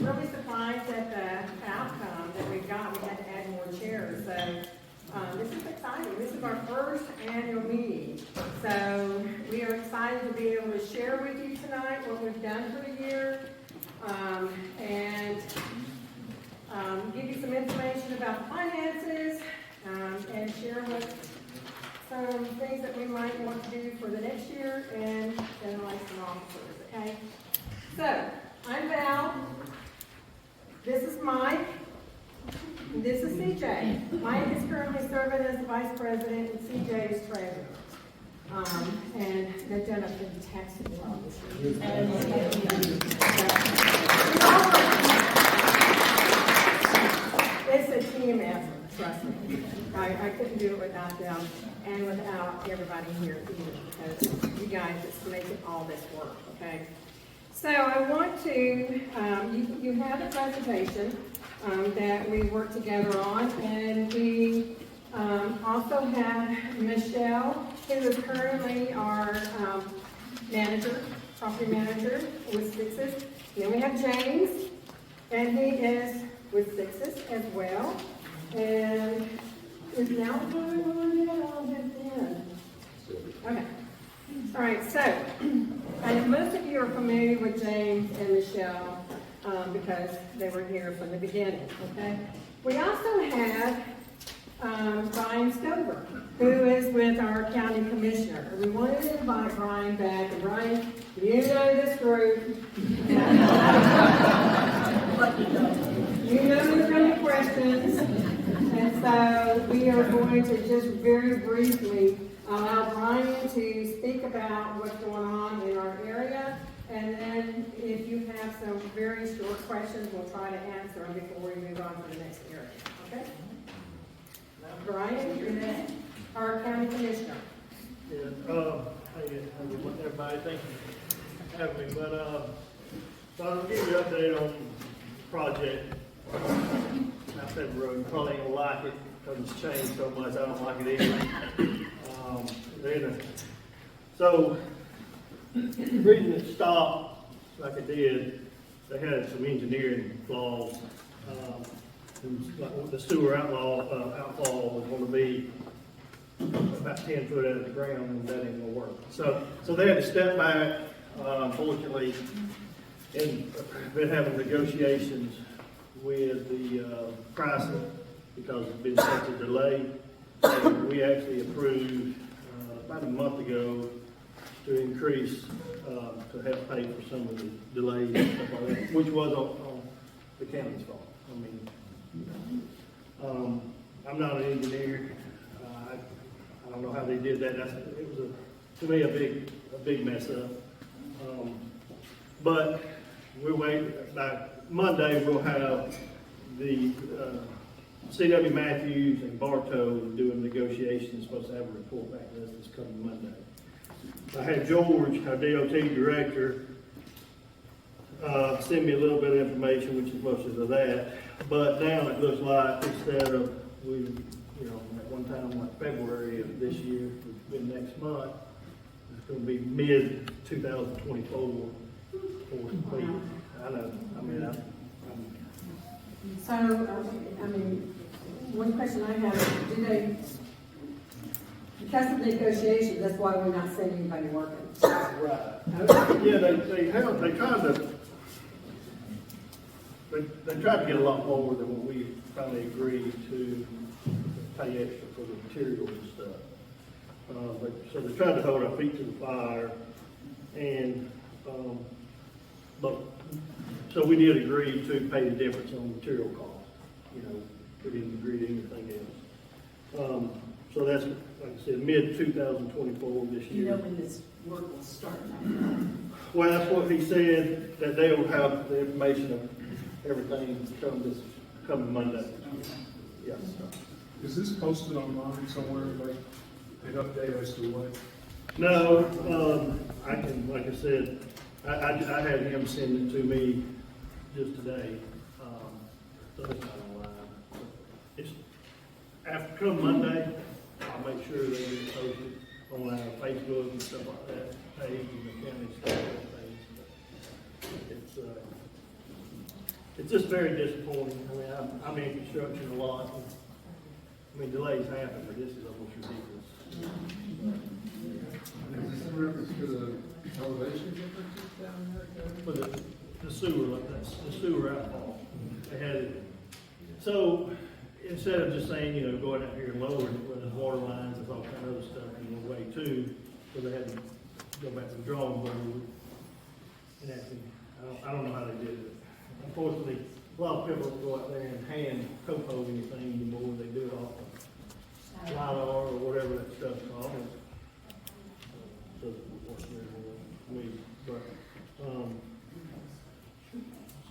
really surprised at the outcome that we got. We had to add more chairs, so this is exciting. This is our first annual meeting, so we are excited to be able to share with you tonight what we've done for the year, and give you some information about the finances, and share with some things that we might want to do for the next year, and elect some officers, okay? So, I'm Val. This is Mike. This is CJ. Mike is currently serving as the vice president, and CJ is treasurer. And they've done a fantastic job this year. It's a team effort, trust me. I couldn't do it without them and without everybody here either, because you guys just make it all this work, okay? So I want to, you have a presentation that we worked together on, and we also have Michelle, who is currently our manager, property manager with Sixes. Then we have James, and he is with Sixes as well. And is now going on yet? I'll get in. Okay. All right, so most of you are familiar with James and Michelle because they were here from the beginning, okay? We also have Brian Stover, who is with our county commissioner. We wanted to invite Brian back, and Brian, you know this group. You know there's going to be questions, and so we are going to just very briefly allow Brian to speak about what's going on in our area, and then if you have some very short questions, we'll try to answer them before we move on to the next area, okay? Brian, you're next, our county commissioner. Yeah, hey, everybody, thank you for having me. But so I'll give you an update on the project. I said road, you probably ain't gonna like it because it's changed so much. I don't like it either. So the reason it stopped like it did, they had some engineering flaws. Like the sewer outfall was going to be about 10 foot out of the ground, and that ain't going to work. So they had to step back. Unfortunately, and been having negotiations with the pricing because it's been such a delay. And we actually approved about a month ago to increase to help pay for some of the delays and stuff like that, which was on the county's fault. I mean, I'm not an engineer. I don't know how they did that. It was to me a big mess up. But we'll wait. By Monday, we'll have the C.W. Matthews and Bartow doing negotiations. Supposed to have a report back to us this coming Monday. I had George, our DOT director, send me a little bit of information, which is most of that. But now it looks like instead of at one time like February of this year, it's been next month, it's going to be mid 2024 for complete. I know. I mean, So, one question I have is, because of negotiations, that's why we're not seeing anybody working? Right. Okay. Yeah, they tried to get a lot more than what we finally agreed to pay extra for the material and stuff. So they tried to hold our feet to the fire, and so we did agree to pay the difference on material cost. We didn't agree to anything else. So that's, like I said, mid 2024 this year. You know when this work will start? Well, that's what he said, that they will have the information of everything coming Monday. Yes. Is this posted online somewhere, like an update as to what? No, I can, like I said, I had him send it to me just today. So it's not online. It's after come Monday, I'll make sure that it's posted on our Facebook and stuff like that, page and the county stuff page. But it's it's just very disappointing. I mean, I'm in construction a lot. And, I mean, delays happen, but this is almost ridiculous. Is this in reference to the elevation differences down there? For the sewer, like that's the sewer outfall. They had it. So instead of just saying, you know, going out here and lowering it, where there's water lines, there's all kind of other stuff in the way too. So they had to go back to the drawing board. And actually, I don't know how they did it. Unfortunately, a lot of people don't go out there and hand topo anything anymore. They do it off of LiDAR or whatever that stuff's called. Doesn't work very well for me, but,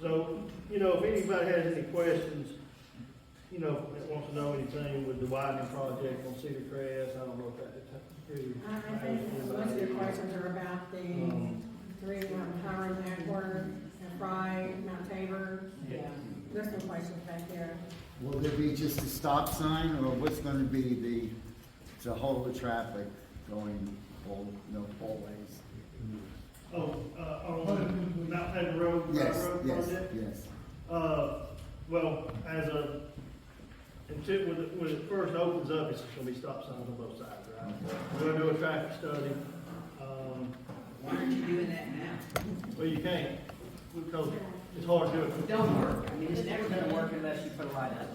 so, you know, if anybody has any questions, you know, that wants to know anything with the widening project on Cedar Crest, I don't know if that. I think most of your questions are about the three Dallas-Acworth, and Fry, Mount Tabor. Yeah. There's some questions back there. Will there be just a stop sign, or what's gonna be the whole of traffic going all, all ways? Oh, on Mount Tabor Road, Yes, Road yes, project? yes. Well, when it first opens up, it's gonna be stop signs on both sides, right? We're gonna do a traffic study. Why aren't you doing that now? Well, you can't, because it's hard to do It it. don't work. I mean, it's never gonna work unless you put a light up.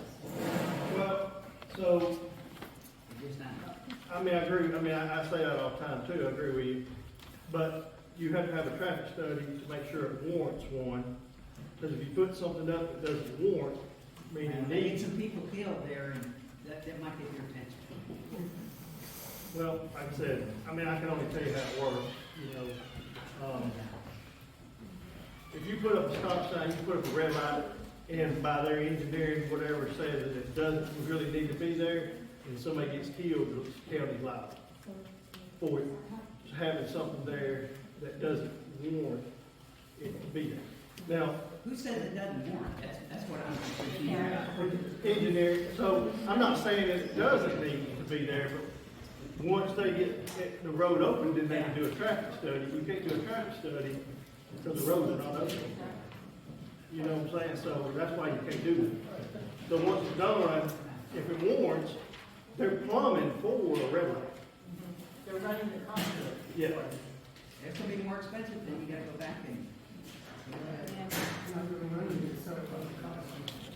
Well, so, It's just not. I mean, I agree, I mean, I say that all the time too, I agree with you. But you have to have a traffic study to make sure it warrants one. Because if you put something up that doesn't warrant, meaning There need. need some people killed there, and that might get your attention. Well, like I said, I mean, I can only tell you how it works, you know. If you put up a stop sign, you put up a red light, and by their engineering, whatever says that it doesn't really need to be there, and somebody gets killed, the county's liable for it, having something there that doesn't warrant it to be there. Now, Who says it doesn't warrant? That's what I'm confused about. engineering, so I'm not saying that it doesn't need to be there, but once they get the road open, then they can do a traffic study. You can't do a traffic study because the roads are not open. You know what I'm saying? So that's why you can't do that. So once it's done, if it warrants, they're plumbing for a red light. They're running the cost of it. Yeah. It's gonna be more expensive, then you gotta go back and.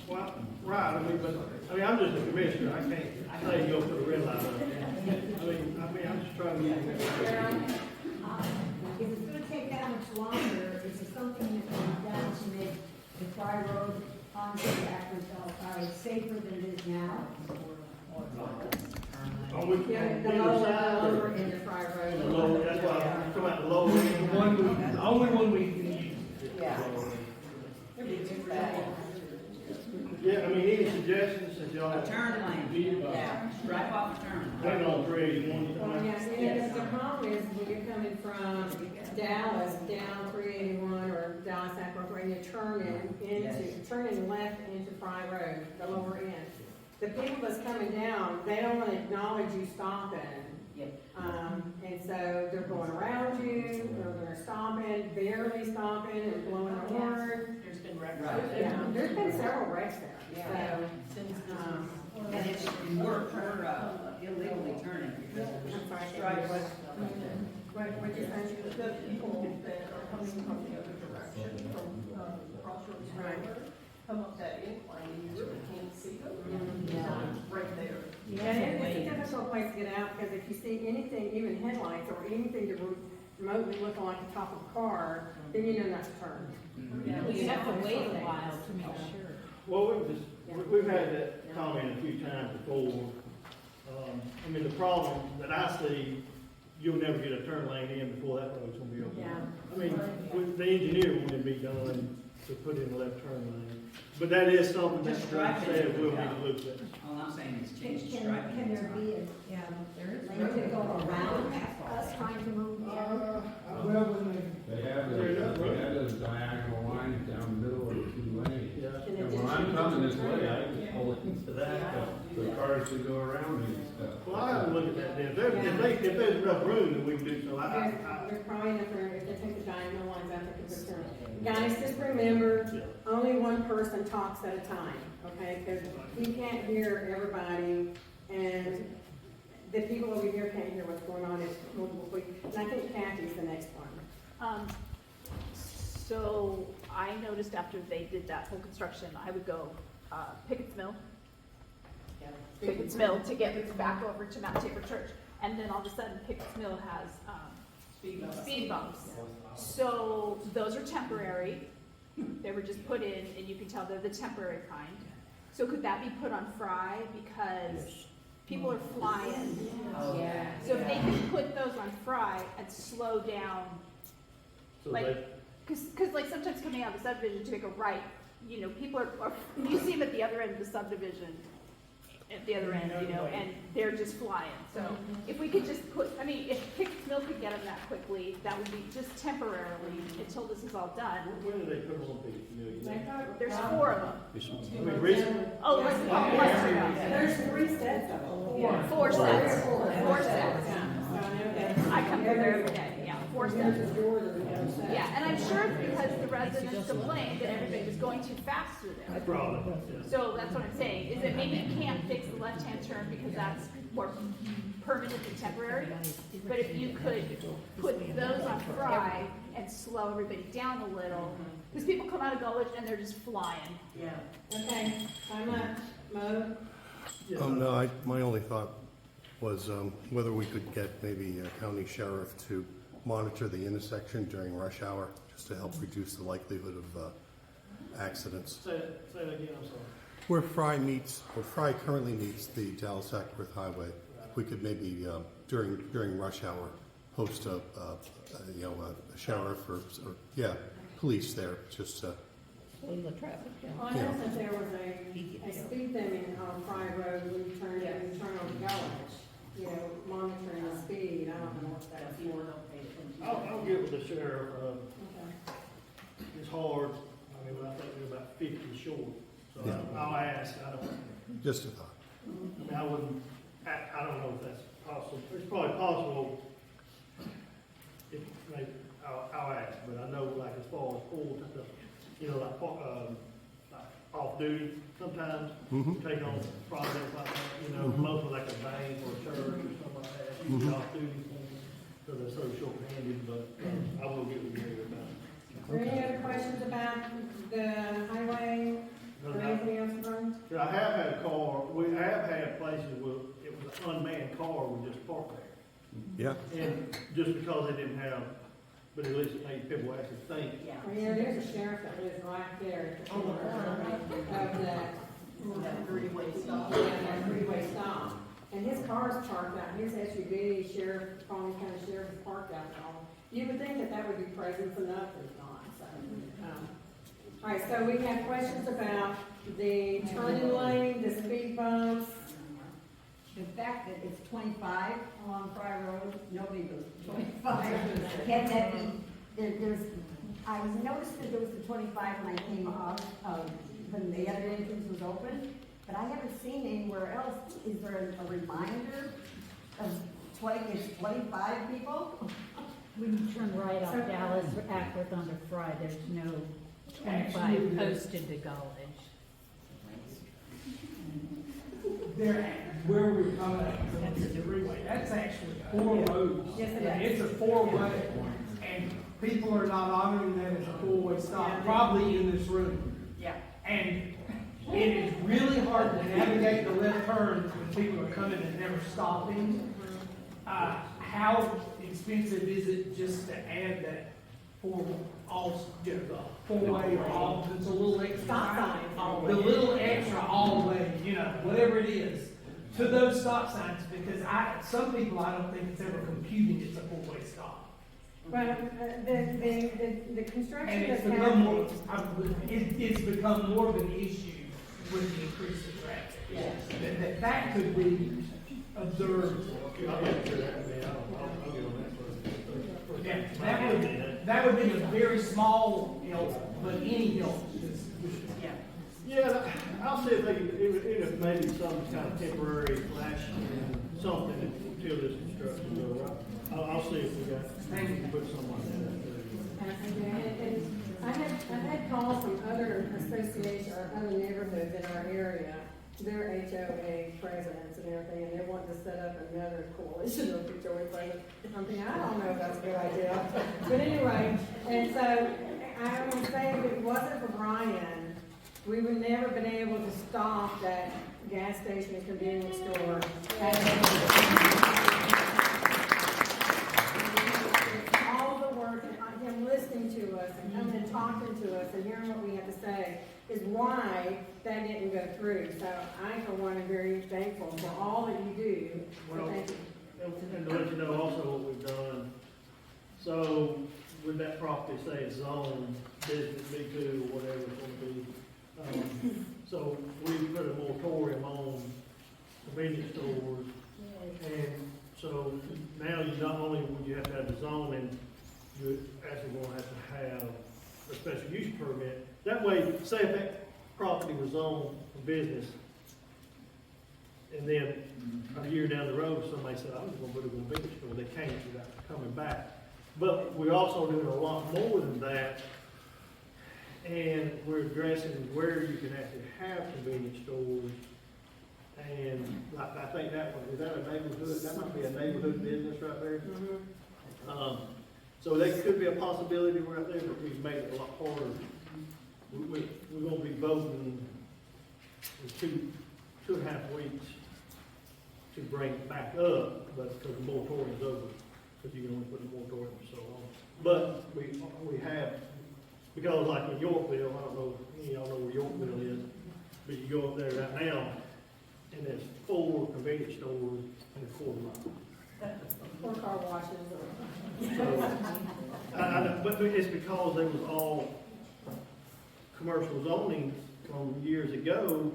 Well, right, I'm just a commissioner, I can't say go for the red light. I'm just trying to get If it's gonna take that much longer, is it something that can be done to make the Fry Road onto the Acworth safer than it is now? on which, Yeah, the either side lower or end of Fry Road. the lower, that's why I'm talking about the lower end. The only one we can use. Yeah, I mean, any suggestions that y'all A have? turn lane. Yeah. Stripe off a turn. Hang on, Greg, you want Well, to? yeah, the problem is when you're coming from Dallas down 381 or Dallas-Acworth, where you're turning left into Fry Road, the lower end. The people that's coming down, they don't want to acknowledge you stopping. Yep. And so they're going around you, or they're stopping, barely stopping and blowing the horn. There's been wrecks. Yeah, there's been several wrecks there, so, And it's, we're illegally turning because I'm sorry, I can't stripes. hear what you saying? The people that are coming from the other direction, from Crossroads Drive, come up that incline, and you really can't see them. Right there. And it's a difficult place to get out, because if you see anything, even headlights or anything that remotely looking like the top of a car, then you know not to turn. You have to wait a while to make sure. Well, we've had that comment a few times before. I mean, the problem that I see, you'll never get a turn lane in before that road's gonna be open. Yeah. I mean, with the engineer wanted to be done to put in the left turn lane. But that is something that Just the drive it. said we'll need to look at. All I'm saying is change the Can striping. there be a, lane to go around us trying to move the other? They have those diagonal lines down the middle of the two lanes. Yeah. And when I'm coming this way, I just pull it into that, the cars should go around me and stuff. Well, I have to look at that then. If there's enough room, then we can do so. There's probably enough room, if they take the diagonal lines out, they concern. Guys, just remember, only one person talks at a time, okay? Because he can't hear everybody, and the people over here can't hear what's going on. It's multiple people. And I think Kathy's the next one. So I noticed after they did that whole construction, I would go Pickett's Mill to get back over to Mount Tabor Church. And then all of a sudden Pickett's Mill has speed bumps. So those are temporary. They were just put in, and you can tell they're the temporary kind. So could that be put on Fry, because people are flying? Yeah. So if they could put those on Fry and slow down, So like, they, cause like sometimes coming out of the subdivision to make a right, you know, people are you see them at the other end of the subdivision, at the other end, you know, and they're just flying. So if we could just put, I mean, if Pickett's Mill could get them that quickly, that would be just temporarily until this is all done. when do they put them on people? There's 4 of them. I mean, recently, Oh, cluster house. There's 3 sets of them. 4 sets. 4 sets. Yeah, so I know that. I come through there every day, yeah, 4 sets. There's yours or the other set. Yeah, and I'm sure it's because the residents complained that everybody was going too fast through there. probably, yeah. So that's what I'm saying, is that maybe you can't fix the left-hand turn because that's more permanent and temporary. But if you could put those on Fry and slow everybody down a little, because people come out of Gullich and they're just flying. Yeah. Okay, how much? Mo? No, my only thought was whether we could get maybe a county sheriff to monitor the intersection during rush hour, just to help reduce the likelihood of accidents. Say that again, I'm sorry. Where Fry currently meets the Dallas-Acworth Highway, we could maybe during rush hour host a sheriff or police there, just Well, I know that there was a speed limit on Fry Road when you turn on Gullich, you know, monitoring the speed. I don't know what that's for. I'll get with the sheriff, Okay. it's hard, I mean, I think we're about 50 short, so Yeah. I'll ask, I don't, just a thought. I mean, I don't know if that's possible, it's probably possible, if, maybe, I'll ask, but I know like as far as full, you know, like off duty, sometimes, take on projects like that, you know, mostly like a bank or a church or something like that, you off duty, so they're so short-handed, but I will get with you about it. Are there any other questions about the highway or anything else, Vern? I have had a car, we have had places where it was an unmanned car, we just parked there. Yeah. And just because they didn't have, but at least it made people actually think. Yeah. Well, you know, there's a sheriff that lives right there at the corner of that Three-way stop. that three-way stop. And his car's parked out, his SUV, sheriff, Collins County Sheriff is parked out there. You would think that that would be presence enough, it's not, so. All right, so we have questions about the turning lane, the speed bumps. The fact that it's 25 along Fry Road, nobody goes 25. Can that be, I noticed that there was the 25 when I came off, when the other entrance was open, but I haven't seen anywhere else. Is there a reminder of it's 25 people? When you turn right off Dallas-Acworth onto Fry, there's no 25 posted to Gullich. There, where we're coming at, it's a freeway, that's actually 4 roads. Yes, it And is. it's a 4-way, and people are not honoring that as a 4-way stop, probably in this room. Yeah. And it is really hard to navigate the left turns when people are coming and never stopping. How expensive is it just to add that 4-way or all, it's a little extra. Stop sign. The little extra all-way, you know, whatever it is, to those stop signs, because some people, I don't think it's ever computing it's a 4-way stop. Well, the construction And that's it's become more, happening. it's become more of an issue with the increase in traffic. Yes. That could be observed. I'll get to that, man, I'll get on that first. Yeah, that would be a very small help, but any help is. Yeah, I'll see if they can, even if maybe some kind of temporary flashing, something until this construction goes right. I'll see if we can put something like that. And I've had calls from other associations or other neighborhoods in our area, their HOA presidents and everything, and they want to set up another coalition of HOA presidents. I'm thinking, I don't know if that's a good idea. But anyway, and so I would say if it wasn't for Brian, we would never been able to stop that gas station and convenience store. All the work, and him listening to us and coming and talking to us and hearing what we have to say is why that didn't go through. So I, for one, am very thankful for all that you do. So Well, thank you. and to let you know also what we've done, so with that property, say it's zoned business B2 or whatever it's gonna be, so we put a moratorium on convenience stores. And so now you not only would you have to have the zoning, you're actually gonna have to have a special use permit. That way, say if that property was zoned for business, and then a year down the road, somebody said, I'm just gonna put it in a convenience store, they can't without coming back. But we're also doing a lot more than that, and we're addressing where you can actually have convenience stores. And I think that one, is that a neighborhood, that might be a neighborhood business right there. So that could be a possibility right there, but we've made it a lot harder. We're gonna be voting in 2.5 weeks to bring it back up, but because the moratorium's over, because you can only put a moratorium for so long. But we have, because like in Yorkville, I don't know, any of y'all know where Yorkville is, but you go up there right now, and there's 4 convenience stores in a quarter mile. Or car washes or. So, but it's because they was all commercial zoning from years ago,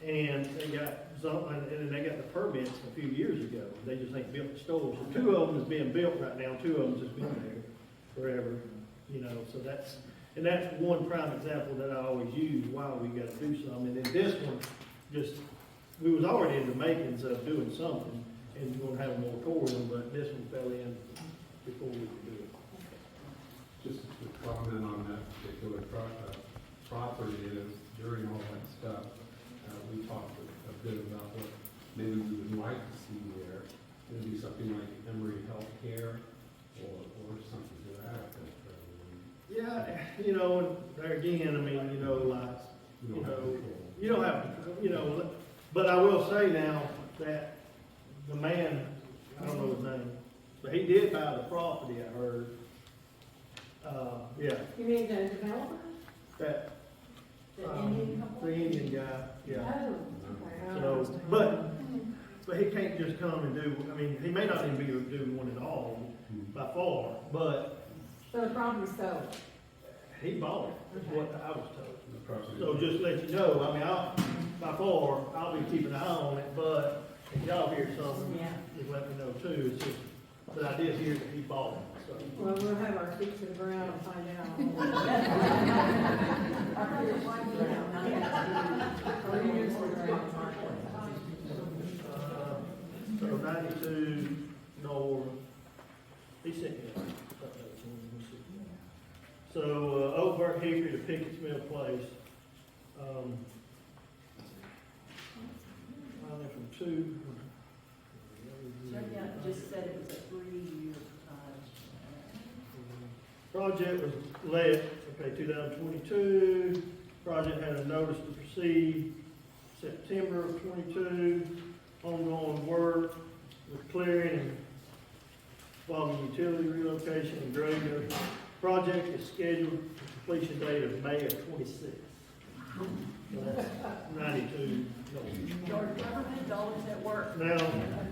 and they got zoning, and then they got the permits a few years ago. They just ain't built the stores. So 2 of them is being built right now, 2 of them has been there forever, you know, so that's one prime example that I always use, why we gotta do something. And then this one, just, we was already in the makings of doing something, and we're gonna have a moratorium, but this one fell in before we could do it. Just to comment on that particular property is, during all that stuff, we talked a bit about what maybe we would like to see there. Maybe something like Emory Healthcare or something to that effect. Yeah, you know, and there again, I mean, you know, like, you don't have, you know, but I will say now that the man, I don't know his name, but he did buy the property, I heard. Yeah, You mean the developer? that, The Indian couple? the Indian guy, yeah. Oh, okay. So, but he can't just come and do, I mean, he may not even be able to do one at all by far, but So the property's sold? he bought it, is what I was told. The property. So just let you know, I mean, by far, I'll be keeping an eye on it, but if y'all hear something, just let me know too. It's just, but I did hear that he bought it, so. Well, we'll have our feet to the ground and find out. So 92 north, he sent me that. So, Oakburn Hickory to Pickett's Mill Place. Running from 2. Just said it was a 3-year, Project was let, 2022. Project had a notice to proceed September of 22. Ongoing work with clearing and following utility relocation and grading. Project is scheduled for completion date of May of 26. So that's 92. Your government dollars at work. Now,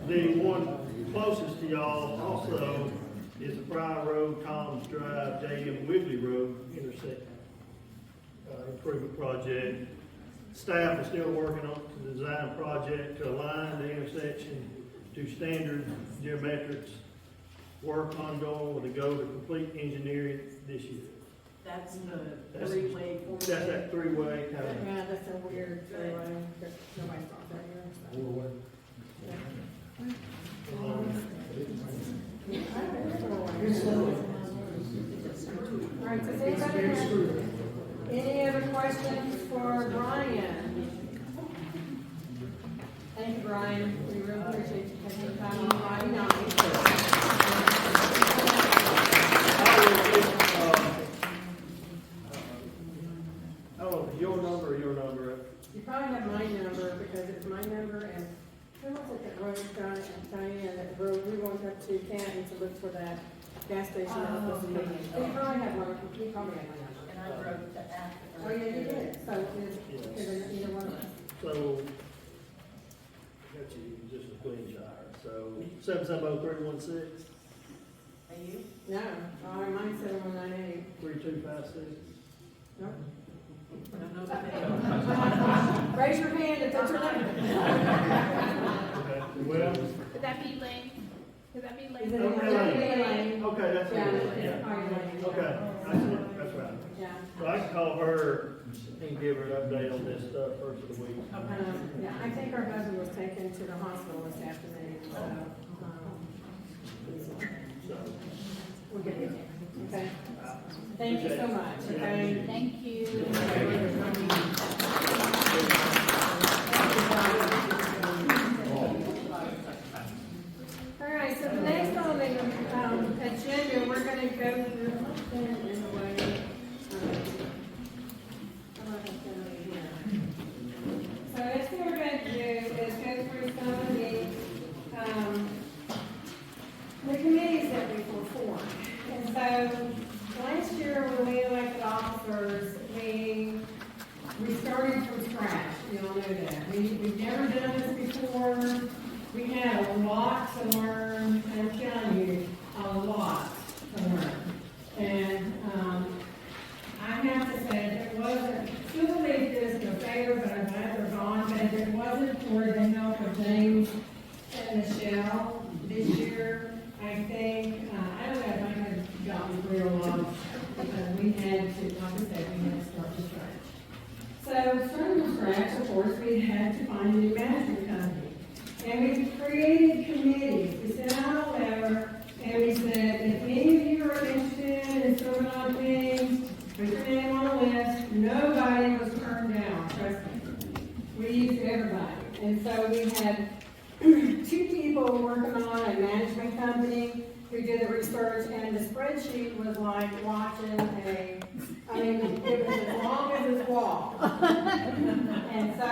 the one closest to y'all also is the Fry Road, Collins Drive, J.M. Wigley Road intersection improvement project. Staff is still working on the design project to align the intersection to standard geometrics. Work ongoing with a goal to complete engineering this year. That's the 3-way, 4-way. That's that 3-way kind of. Yeah, that's a weird, nobody thought that here. All right, does anybody have any other questions for Brian? Thank you, Brian. We really appreciate you taking the time on Friday night. Oh, your number or your number? You probably have my number because it's my number and who was it that wrote Diane that wrote, we went up to Canton to look for that gas station that was supposed to be. You probably have one, you probably have my number. And I wrote the after. Oh, yeah, you did. So is either one of us. So, I got you just a Glynshyre, so 770-316, Are you? No, mine's 7198. 3256. Nope. I don't know that. Raise your hand if that's your number. Okay, well, Could that be Lane? Could that be Is it Lane? Lane? okay, that's Yeah, it. it's Yeah. probably Lane. Okay, that's right. Yeah. So I can call her and give her an update on this stuff first of the week. Yeah, I think her husband was taken to the hospital this afternoon, So, we'll get it, okay? Thank you so much, okay? Thank you. All right, so the next on the agenda, we're gonna go through, in a way, so next thing we're going to do is go through some of the committees that we formed. And so last year when we elected officers, we started from scratch. You all know that. We've never done this before. We had a lot to learn, and I'm telling you, a lot to learn. And I have to say, it wasn't, still believe this in favor, but I'm glad they're gone, but if it wasn't for the help of James and Michelle this year, I think, I don't know if I could have gotten through a lot, because we had to, like I said, we had to start from scratch. So, starting from scratch, of course, we had to find a new management company. And we created committees. We sent out a letter, and we said, if any of you are interested in serving on things, put your name on the list. Nobody was turned down, trust me. We used everybody. And so we had 2 people working on a management company who did the research, and the spreadsheet was like watching it was as long as this wall. And so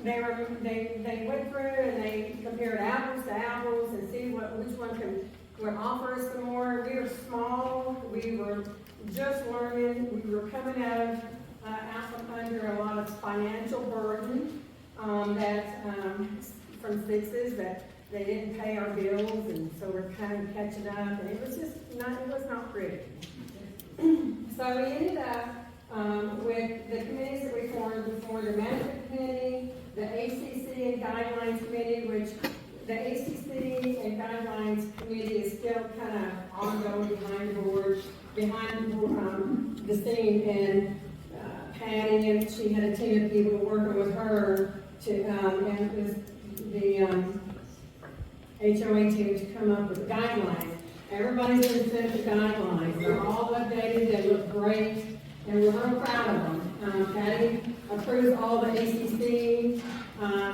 they went through and they compared apples to apples and see which one would offer us some more. We were small, we were just learning, we were coming out from under a lot of financial burden from fixes that they didn't pay our bills, and so we're kind of catching up, and it was not pretty. So we ended up with the committees that we formed the management committee, the ACC and guidelines committee, which the ACC and guidelines committee is still kind of ongoing behind the scene, and Patty, and she had a team of people working with her to, and it was the HOA team to come up with guidelines. Everybody's been sent the guidelines. They're all updated. They look great, and we're real proud of them. Patty approves all the ACC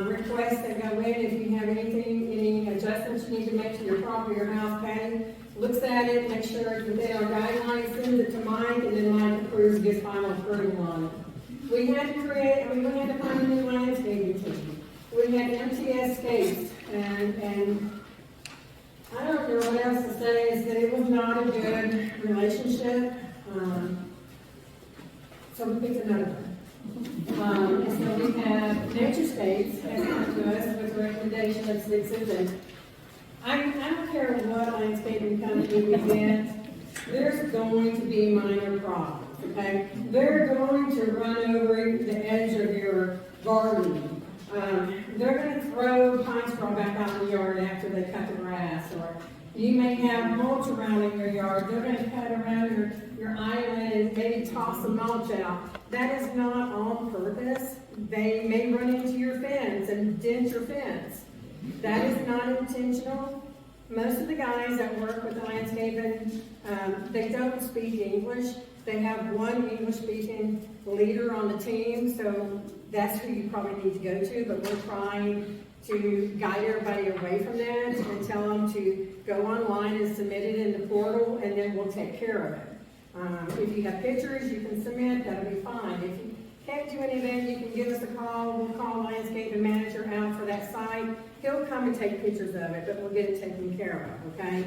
requests that go in. If you have any adjustments you need to make to your property or house, Patty looks at it, makes sure it's within our guidelines, sends it to Mike, and then Mike approves, gets final approval on it. We had to find a new landscaping team. We had MTS Skates, and I don't know what else to say, is that it was not a good relationship. So we picked another one. And so we have Nature States has come to us with a recommendation of 6 of them. I don't care what landscaping company we get, there's going to be minor problems, okay? They're going to run over the edge of your garden. They're going to throw pine straw back out in the yard after they cut the grass, or you may have mulch around in your yard. They're going to cut around your island and maybe toss some mulch out. That is not on purpose. They may run into your fence and dent your fence. That is not intentional. Most of the guys that work with the landscaping, they don't speak English, They have one English-speaking leader on the team, so that's who you probably need to go to, but we're trying to guide everybody away from that and tell them to go online and submit it in the portal, and then we'll take care of it. If you have pictures, you can submit, that'll be fine. If you can't do anything, you can give us a call. We'll call landscaping manager out for that site. He'll come and take pictures of it, but we'll get it taken care of, okay?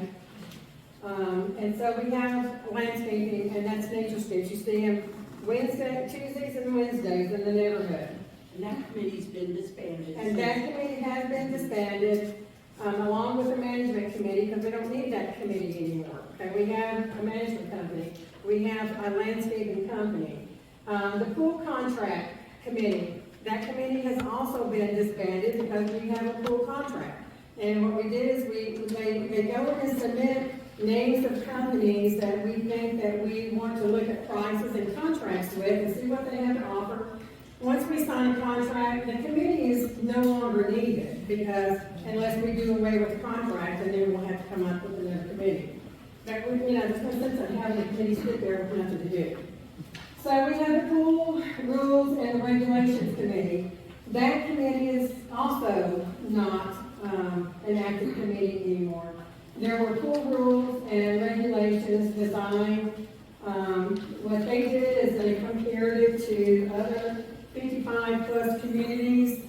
And so we have landscaping, and that's nature strips. You see them Tuesdays and Wednesdays in the neighborhood. And that committee's been disbanded. And that committee has been disbanded, along with the management committee, because we don't need that committee anymore. Okay, we have a management company, we have a landscaping company. The pool contract committee, that committee has also been disbanded because we have a pool contract. And what we did is they go and submit names of companies that we think that we want to look at prices and contracts with and see what they have to offer. Once we sign a contract, the committee is no longer needed, because unless we do away with the contract, and then we'll have to come up with another committee. But there's no sense in having the committee sit there with nothing to do. So we have the pool rules and regulations committee. That committee is also not an active committee anymore. There were pool rules and regulations designed. What they did is they compared it to other 55-plus communities,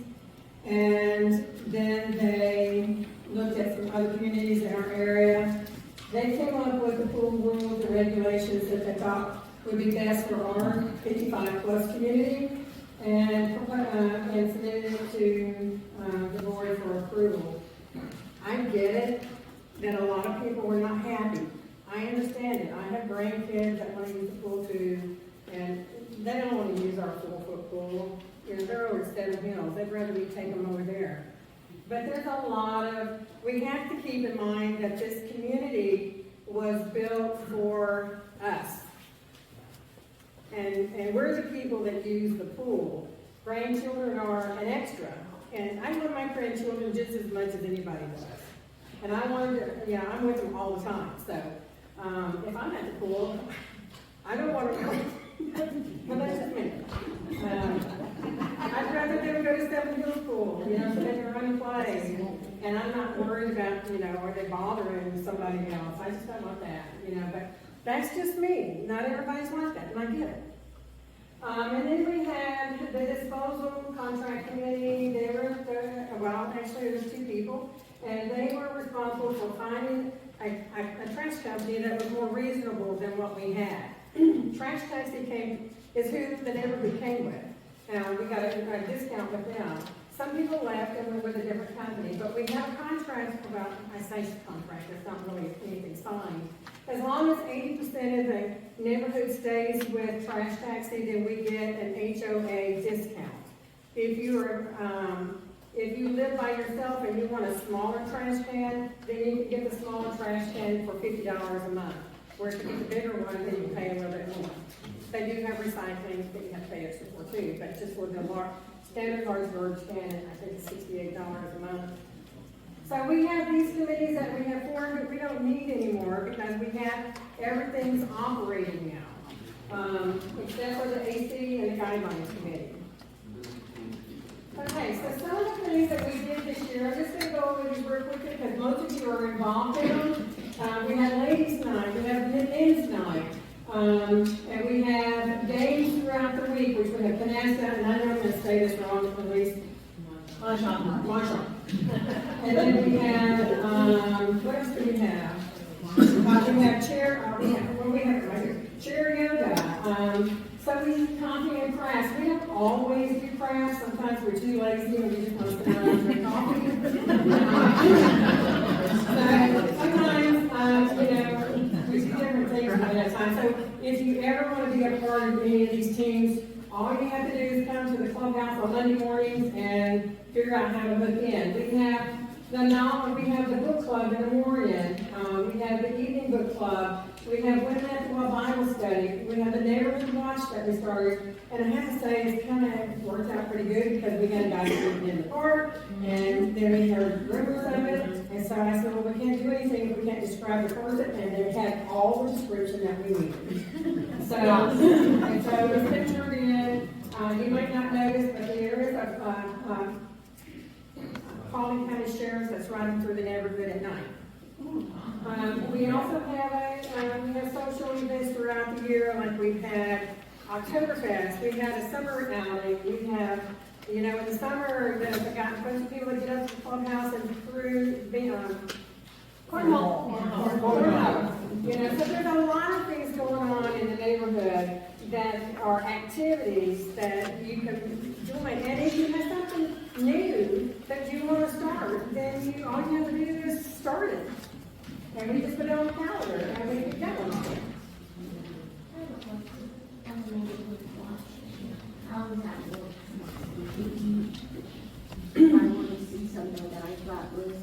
and then they looked at some other communities in our area. They came up with the pool rules and regulations that they thought would be best for our 55-plus community, and submitted it to the board for approval. I get it that a lot of people were not happy. I understand it. I have grandkids that want to use the pool too, and they don't want to use our 4-foot pool. They're over at Seven Hills. They'd rather we take them over there. But there's a lot of, we have to keep in mind that this community was built for us. And we're the people that use the pool. Grandchildren are an extra. And I love my grandchildren just as much as anybody does. And I wanted to, I'm with them all the time. So if I'm at the pool, I don't want to, but that's just me. I'd rather them go to Seven Hills Pool, so they can run and play. And I'm not worried about, are they bothering somebody else? I just don't want that, but that's just me. Not everybody's like that, and I get it. And then we had the disposal contract committee. Actually, there was 2 people, and they were responsible for finding a trash company that was more reasonable than what we had. Trash Taxi is who the neighborhood came with. We got a discount with them. Some people left and went with a different company, but we have a contract I say contract, it's not really anything signed. As long as 80% of the neighborhood stays with Trash Taxi, then we get an HOA discount. If you live by yourself and you want a smaller trash can, then you can get the smaller trash can for $50 a month. Whereas if you get the bigger one, then you pay a little bit more. They do have recycling that you have to pay extra for too, but just for the standard large garbage can, I think it's $68 a month. So we have these committees that we have formed that we don't need anymore because we have everything's operating now, except for the AC and the guidelines committee. Okay, so some of the things that we did this year, I'm just going to go over these real quickly because most of you are involved in them. We had ladies' night, we have men's night, and we have games throughout the week, which we have Canasta, and I know I'm going to say this wrong, at least. Marshall. And then we have, what else do we have? We have chair yoga. So we have coffee and crafts. We don't always do crafts. Sometimes we're too lazy and we just want to sit down and drink coffee. So sometimes, we do different things at that time. So if you ever want to be a part of any of these teams, all you have to do is come to the clubhouse on Monday mornings and figure out how to hook in. We have the book club in the morning. We have the evening book club. We have Women at the Bible study. We have the neighborhood watch that we started. And I have to say, it's kind of worked out pretty good because we had guys sitting in the park, and then we heard rumors of it. And so I said, well, we can't do anything if we can't describe the person. And they had all the description that we needed. So, and so it's been turned in, you might not notice, but there is a Paulding County Sheriff's that's riding through the neighborhood at night. We also have we have social events throughout the year, like we've had Oktoberfest, we've had a summer outing, we have, in the summer, there's a bunch of people that get up to the clubhouse and through the, cornhole. So there's a lot of things going on in the neighborhood that are activities that you can join. And if you have something new that you want to start, then all you have to do is start it. And we just put it on the calendar and we keep going. I want to see something that I thought was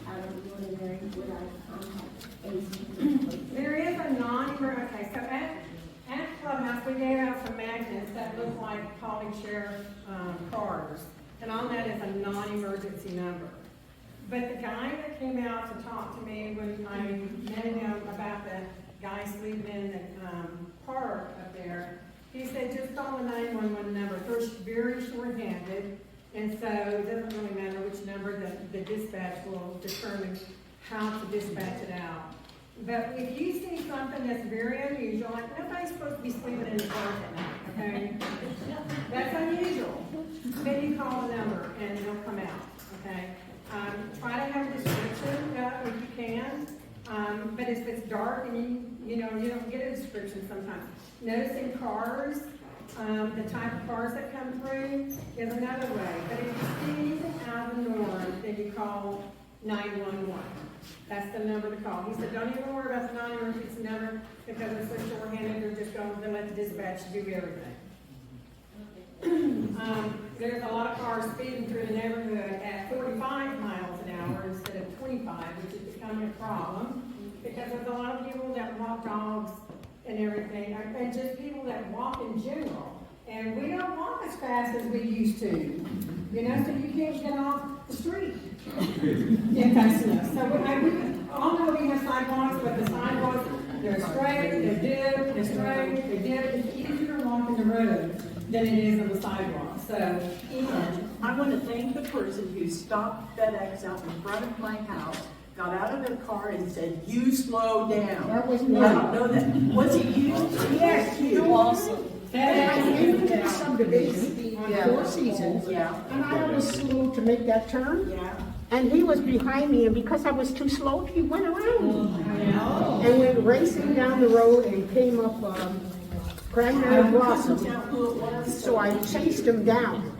out of the ordinary, would I contact There is a okay, so at Clubhouse, we gave out some magnets that look like Paulding Sheriff cars, and on that is a non-emergency number. But the guy that came out to talk to me when I met him about the guy sleeping in the park up there, he said just call the 911 number. They're very short-handed, and so it doesn't really matter which number the dispatch will determine how to dispatch it out. But if you see something that's very unusual, like nobody's supposed to be sleeping in the park at night, okay? That's unusual. Then you call the number and it'll come out, okay? Try to have a description if you can. But if it's dark and you don't get a description sometimes. Noticing cars, the type of cars that come through is another way. But if you see anything out of the norm, then you call 911. That's the number to call. He said, don't even worry about the non-emergency number because it's so short-handed, they're just going to let the dispatch do everything. There's a lot of cars speeding through the neighborhood at 45 miles an hour instead of 25, which is becoming a problem because there's a lot of people that walk dogs and everything, and just people that walk in general. And we don't walk as fast as we used to, so you can't get off the street. In Texas. So we all know we have sidewalks, but the sidewalks, they're straight, they're dip, they're straight, they're dip. It's easier to walk in the road than it is on the sidewalk. So, I want to thank the person who stopped FedEx out in front of my house, got out of their car and said, "You slow down." That was me. I don't know that. Was it you? Yes, you. Awesome. FedEx subdivision. Four Seasons. Yeah. And I was slow to make that turn. Yeah. And he was behind me, and because I was too slow, he went around me. And went racing down the road and came up Cranberry Blossom. So I chased him down.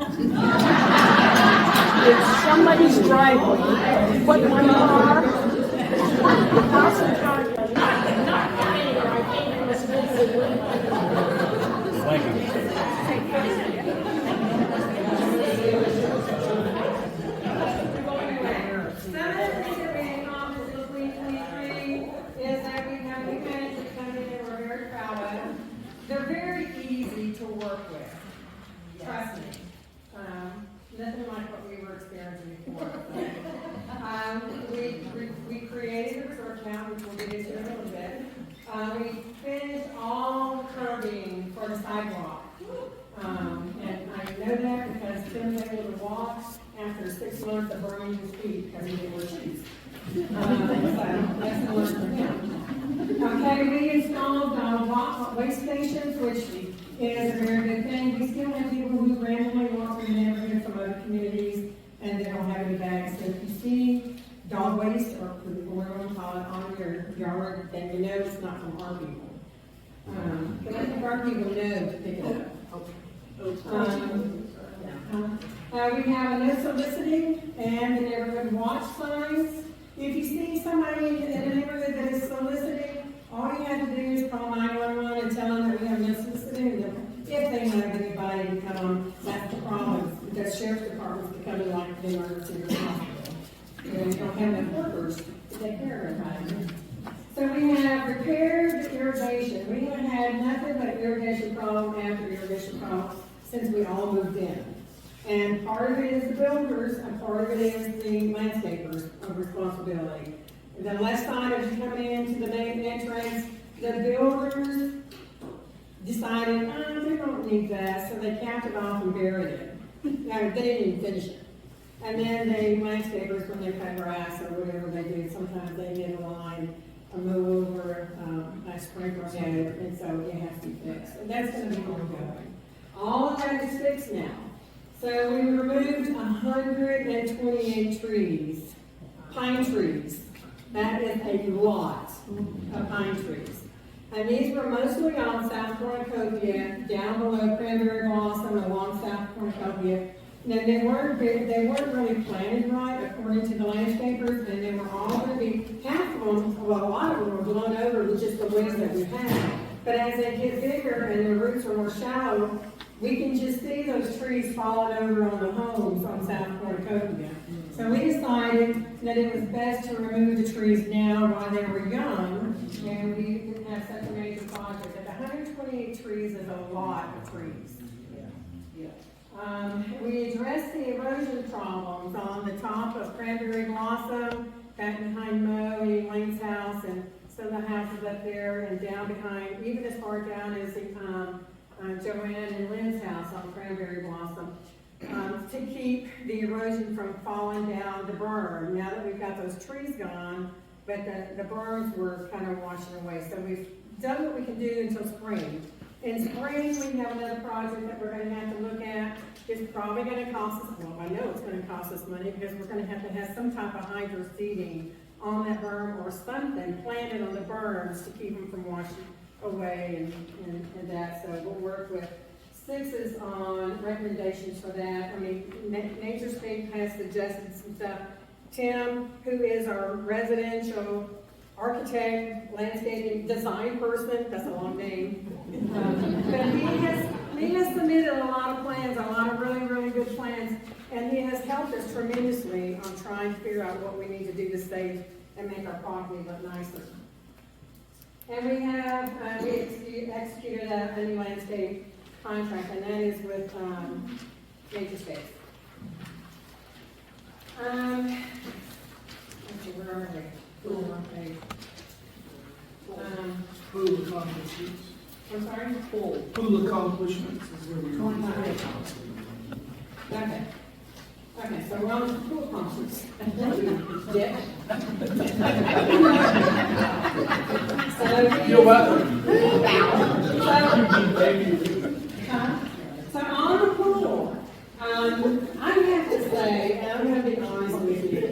It's somebody's driveway, but my car, the house car, I gave him a space. They're very easy to work with. Trust me. Nothing like what we were experiencing before. We created a reserve account, which we'll get into in a little bit. We finished all the curbing for the sidewalk. And I know that because Tim was able to walk after 6 months of burning his feet because he didn't wear shoes. So that's the worst for him. Okay, we installed waste stations, which is a very good thing. We still have people who randomly walk through the neighborhood from other communities and they don't have any bags. So if you see dog waste, or whatever we call it, on your yard, then you know it's not from our people. But I think our people know to pick it up. We have a no soliciting and the neighborhood watch signs. If you see somebody in the neighborhood that is soliciting, all you have to do is call 911 and tell them that we have no soliciting. If they know anybody to come, that's the problem. The sheriff's department's becoming like the emergency hospital. We don't have enough workers to take care of everybody. So we have repaired irrigation. We haven't had nothing but irrigation problem after irrigation problem since we all moved in. And part of it is the builders, and part of it is the landscapers' responsibility. The left side, as you're coming into the main entrance, the builders decided, they don't need that, so they capped it off and buried it. No, they didn't even finish it. And then the landscapers, when they cut grass or whatever they do, sometimes they get a line, a mow over, a sprinkler head, and so it has to be fixed. And that's gonna be ongoing. All of that is fixed now. So we removed 128 trees, pine trees. That is a lot of pine trees. And these were mostly on South Cornucopia, down below Cranberry Blossom, along South Cornucopia. Now, they weren't really planted right, according to the landscapers, and they were all going to be, half of them, well, a lot of them were blown over with just the winds that we had. But as they get bigger and the roots are more shallow, we can just see those trees falling over on the homes on South Cornucopia. So we decided that it was best to remove the trees now while they were young, and we didn't have such a major project. But 128 trees is a lot of trees. We addressed the erosion problems on the top of Cranberry Blossom, back behind Mo and Elaine's house, and some of the houses up there, and down behind, even as far down as the Joanne and Lynn's house on Cranberry Blossom, to keep the erosion from falling down the berm. Now that we've got those trees gone, but the berms were kind of washing away. So we've done what we can do until spring. In spring, we have another project that we're going to have to look at. It's probably going to cost us, well, I know it's going to cost us money because we're going to have some type of hydro seeding on that berm or something planted on the berms to keep them from washing away and that. So we'll work with Sixes on recommendations for that. I mean, NatureScape has suggested some stuff. Tim, who is our residential architect, landscaping design person, that's a long name. But he has submitted a lot of plans, a lot of really, really good plans, and he has helped us tremendously on trying to figure out what we need to do to save and make our property look nicer. And we have, we executed a new landscape contract, and that is with NatureScape. Let's see, where are we? Pool accomplishments. I'm sorry? Pool accomplishments is where we're going. Okay. Okay, so we're on to pool accomplishments. Yeah. So, you're welcome. So on the pool, I have to say, and I'm going to be honest with you.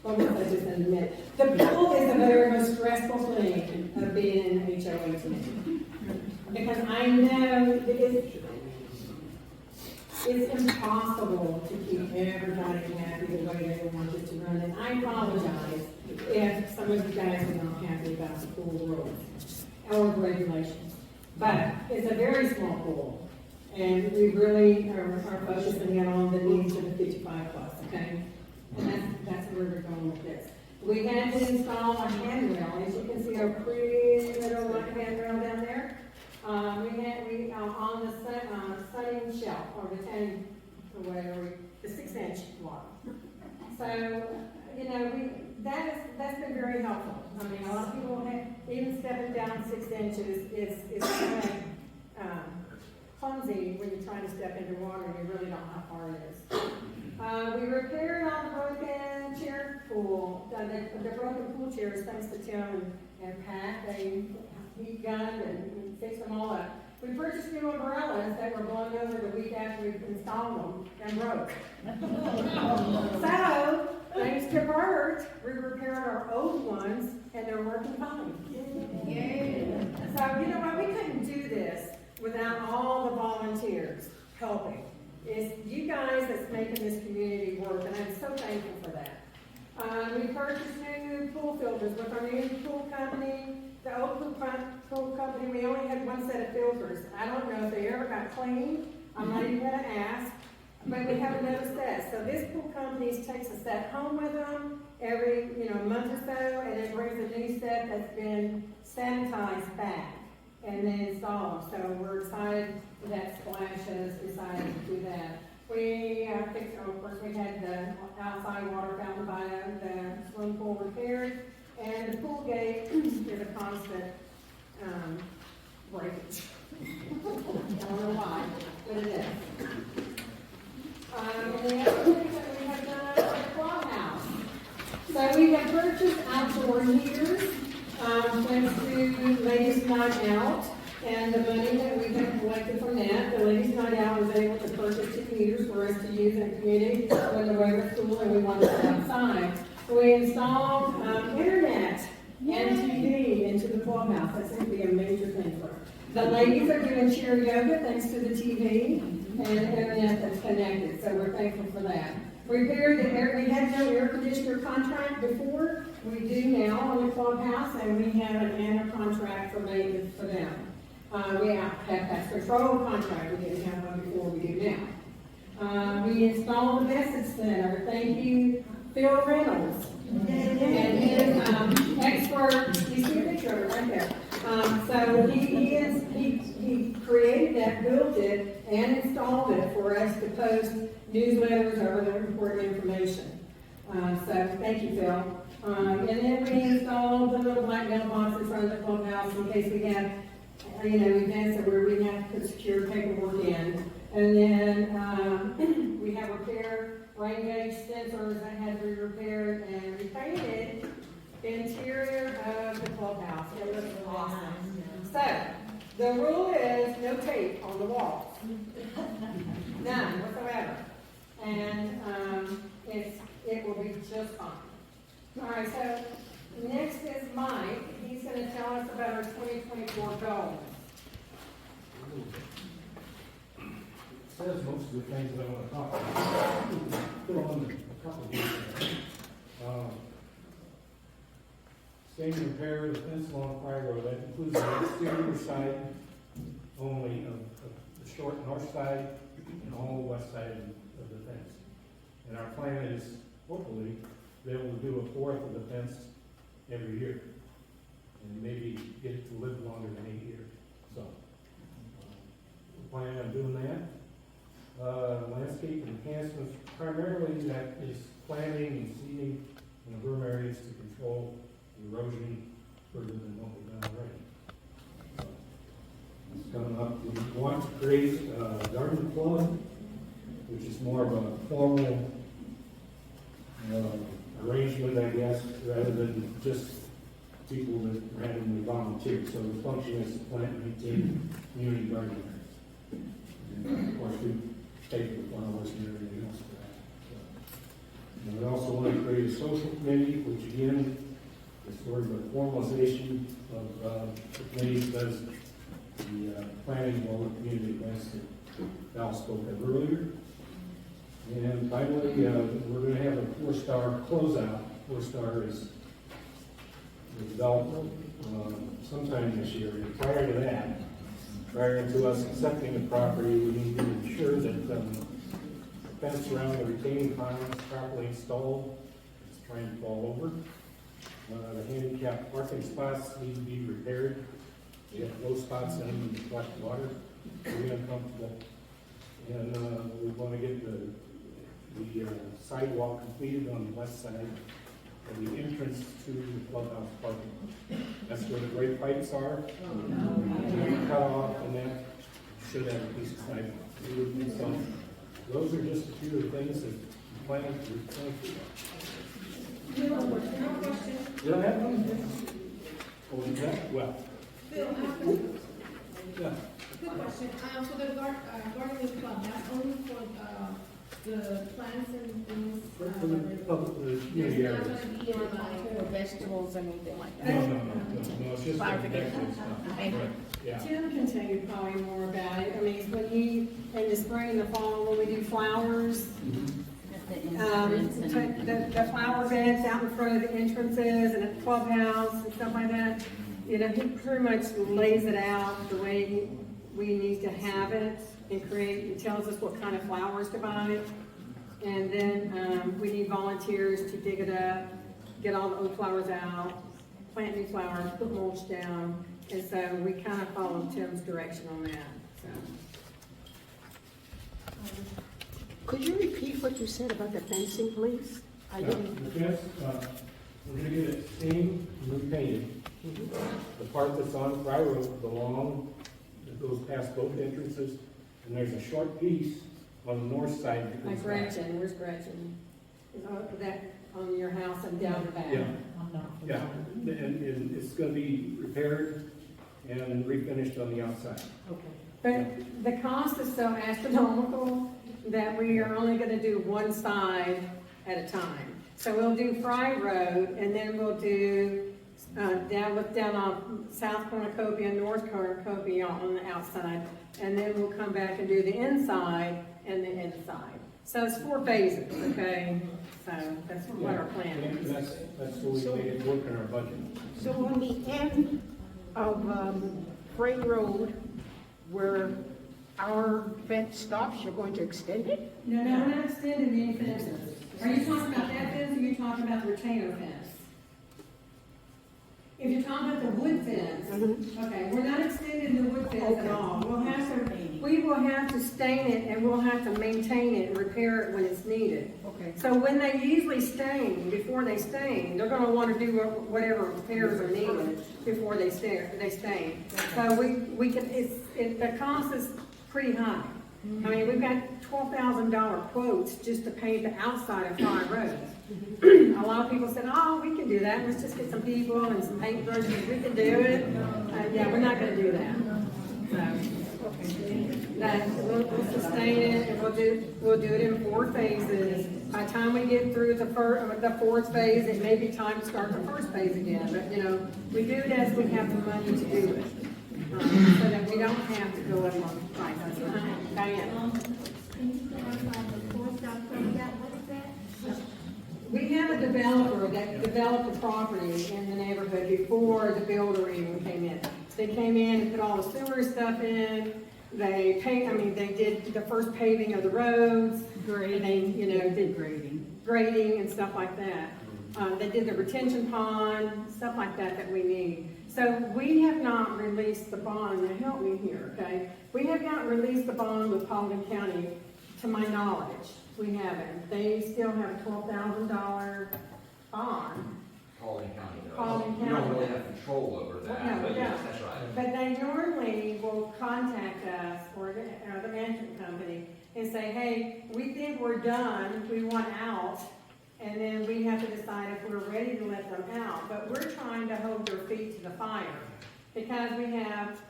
Well, I just admit, the pool is the very most stressful thing of being in an HOA to me. Because I know it's impossible to keep everybody happy the way they want it to run. And I apologize if some of you guys are not happy about the pool rules or regulations. But it's a very small pool. And we really are focusing in on the needs of the 55 plus, okay? And that's where we're going with this. We had to install a handrail. As you can see, our pretty little handrail down there. We on the sunning shelf, or the 10, or whatever, the 6-inch block. So, you know, that's been very helpful. I mean, a lot of people have, even stepping down 6 inches is kind of clumsy when you're trying to step into water and you really don't know how far it is. We repaired all the broken chair pool, the broken pool chairs, thanks to Tim and Pat. They heat gunned and fixed them all up. We purchased new umbrellas that were blown over the week after we installed them and broke. So, thanks to Bert, we repaired our old ones and they're working fine. Yay. So, you know what, we couldn't do this without all the volunteers helping. It's you guys that's making this community work, and I'm so thankful for that. We purchased new pool filters with our new pool company. The old pool company, we only had one set of filters. I don't know if they ever got cleaned. I'm not even going to ask, but we have another set. So this pool company takes a set home with them every month or so, and it brings a new set that's been sanitized back and then install them. So we're excited that Splash has decided to do that. We fixed, of course, we had the outside water fountain by the swimming pool repaired, and the pool gate is a constant breakage. I don't know why, but it is. And the other thing that we have done is the Clubhouse. So we have purchased outdoor heaters, thanks to Ladies Night Out, and the money that we have collected from that. The Ladies Night Out was able to purchase 2 heaters for us to use in the community when the weather's cool and we wanted to go outside. We installed internet and TV into the Clubhouse. That's going to be a major thing for us. The ladies are doing cheer yoga thanks to the TV and internet that's connected, so we're thankful for that. Repaired the air, we had no air conditioner contract before, we do now on the Clubhouse, and we have an annual contract for maintenance for them. We have pest control contract, we didn't have one before, we do now. We installed the message center, thank you, Phil Reynolds. And his expert, you see a picture right there. So he created that, built it, and installed it for us to post newsletters or other important information. So thank you, Phil. And then we installed the little black mailbox in front of the Clubhouse in case we have, events where we have to put secure paperwork in. And then we have repaired rain gauge sensors that had to be repaired and repainted the interior of the Clubhouse. It looks awesome. So, the rule is no tape on the walls. None whatsoever. And it will be just fine. All right, so next is Mike. He's going to tell us about our 2024 goals. Says most of the things that I want to talk about. Put on a couple of things. Staying repaired, the fence along Fire Road, that includes the exterior side only of the short north side and all the west side of the fence. And our plan is, hopefully, that we'll do a fourth of the fence every year. And maybe get it to live longer than 8 years. So, we're planning on doing that. Landscape enhancements, primarily that is planting and seeding in the berm areas to control erosion further than what we've done already. It's coming up. We want to create a garden club, which is more of a formal arrangement, I guess, rather than just people that randomly volunteer. So the function is to plant and maintain community garden areas. And of course, we pay for the flowers and everything else for that. So, and we also want to create a social committee, which again is sort of a formalization of the committee that does the planning of all the community events that Val spoke of earlier. And finally, we're going to have a 4-star closeout. 4-star is the development sometime this year. And prior to that, prior to us accepting the property, we need to ensure that the fence around the retaining pond is properly installed. It's trying to fall over. The handicap parking spots need to be repaired. We have low spots in them to collect water. Very uncomfortable. And we want to get the sidewalk completed on the west side of the entrance to the clubhouse parking. That's where the great pipes are. We cut off and that should have a piece of sidewalk. So those are just a few of the things that we plan to do. You don't have one? Oh, is that? Well. Phil, I have a question. Yeah. Good question. So the gardening club, that's only for the plants and things? For the community There's not areas. going to be like for vegetables and anything like that? No, it's just like decorative stuff. Thank you. Right, yeah. Tim can tell you probably more about it. I mean, in the spring and the fall, when we do flowers, the flower beds out in front of the entrances and at the clubhouse and stuff like that, he pretty much lays it out the way we need to have it and he tells us what kind of flowers to buy. And then we need volunteers to dig it up, get all the old flowers out, plant new flowers, put mulch down. And so we kind of follow Tim's direction on that. So. Could you repeat what you said about the fencing, please? I didn't. The fence, we're going to get it stained and repainted. The part that's on Fry Road, the long goes past both entrances, and there's a short piece on the north side that goes back. Gretchen, where's Gretchen? Is that on your house and down the back? Yeah, yeah, and it's gonna be repaired and refinished on the outside. But the cost is so astronomical that we are only gonna do one side at a time. So we'll do Fry Road, and then we'll do, down on South Cornucopia, North Cornucopia on the outside, and then we'll come back and do the inside and the inside. So it's 4 phases, okay? So that's what our plan And is. that's what we made it work in our budget. So on the end of Fray Road, where our fence stops, you're going to extend it? No, we're not extending any fences. Are you talking about that fence, or are you talking about the retainer fence? If you're talking about the wood fence, okay, we're not extending the wood fence at all. We will have to stain it, and we'll have to maintain it and repair it when it's needed. Okay. So when they usually stain, before they stain, they're gonna wanna do whatever repairs are needed before they stain. So we can, the cost is pretty high. I mean, we've got $12,000 quotes just to paint the outside of Fry Road. A lot of people said, oh, we can do that, let's just get some people and some paintbrushes, we can do it. Yeah, we're not gonna do that. We'll sustain it, and we'll do it in 4 phases. By the time we get through the 4th phase, it may be time to start the 1st phase again, but we do it as we have the money to do it. So that we don't have to go up on prices. Diane? We have a developer that developed the property in the neighborhood before the builder even came in. They came in and put all the sewer stuff in. They did the first paving of the roads. Grading. They, did Grading. grading and stuff like that. They did the retention pond, stuff like that we need. So we have not released the bond. Now help me here, okay? We have not released the bond with Paulding County, to my knowledge. We haven't. They still have a $12,000 bond. Paulding County does. Paulding You don't County really does. have control over that, No, but we yes, don't. that's right. But they normally will contact us or the management company and say, hey, we think we're done, we want out, and then we have to decide if we're ready to let them out. But we're trying to hold their feet to the fire because we have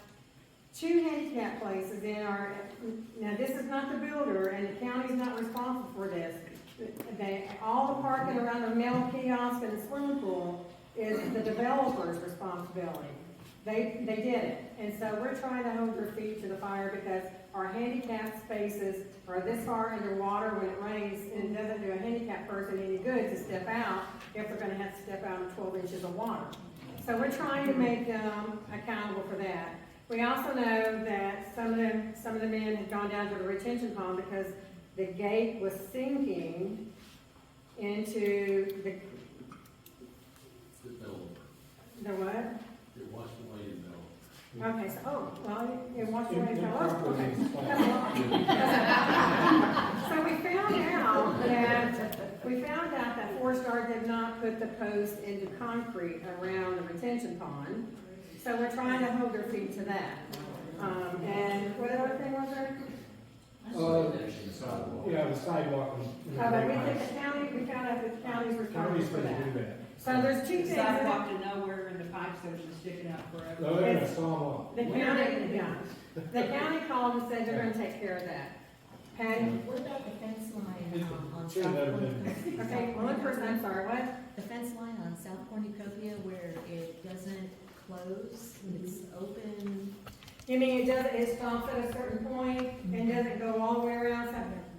2 handicap places in our, now this is not the builder and the county's not responsible for this. All the parking around the mail kiosk and the swimming pool is the developer's responsibility. They did it. And so we're trying to hold their feet to the fire because our handicap spaces are this far underwater when it rains, and it doesn't do a handicapped person any good to step out if they're gonna have to step out in 12 inches of water. So we're trying to make them accountable for that. We also know that some of the men had gone down to the retention pond because the gate was sinking into the what? It washed away in the Okay, so, it washed away, fell off, okay. So we found out that Four-Star did not put the post into concrete around the retention pond. So we're trying to hold their feet to that. And what other thing was there? Yeah, the sidewalk. But we think the county, we found out the county's responsible for that. So there's 2 things. Sidewalk to nowhere and the pipes that are just sticking out forever. No, they're gonna saw them off. The county, yeah. The county called and said they're gonna take care of that. Patty? What about the fence line on Sure, South that'd Cornucopia? Okay, one person, I'm sorry, what? The fence line on South Cornucopia where it doesn't close, it's open. You mean it stops at a certain point and doesn't go all the way around?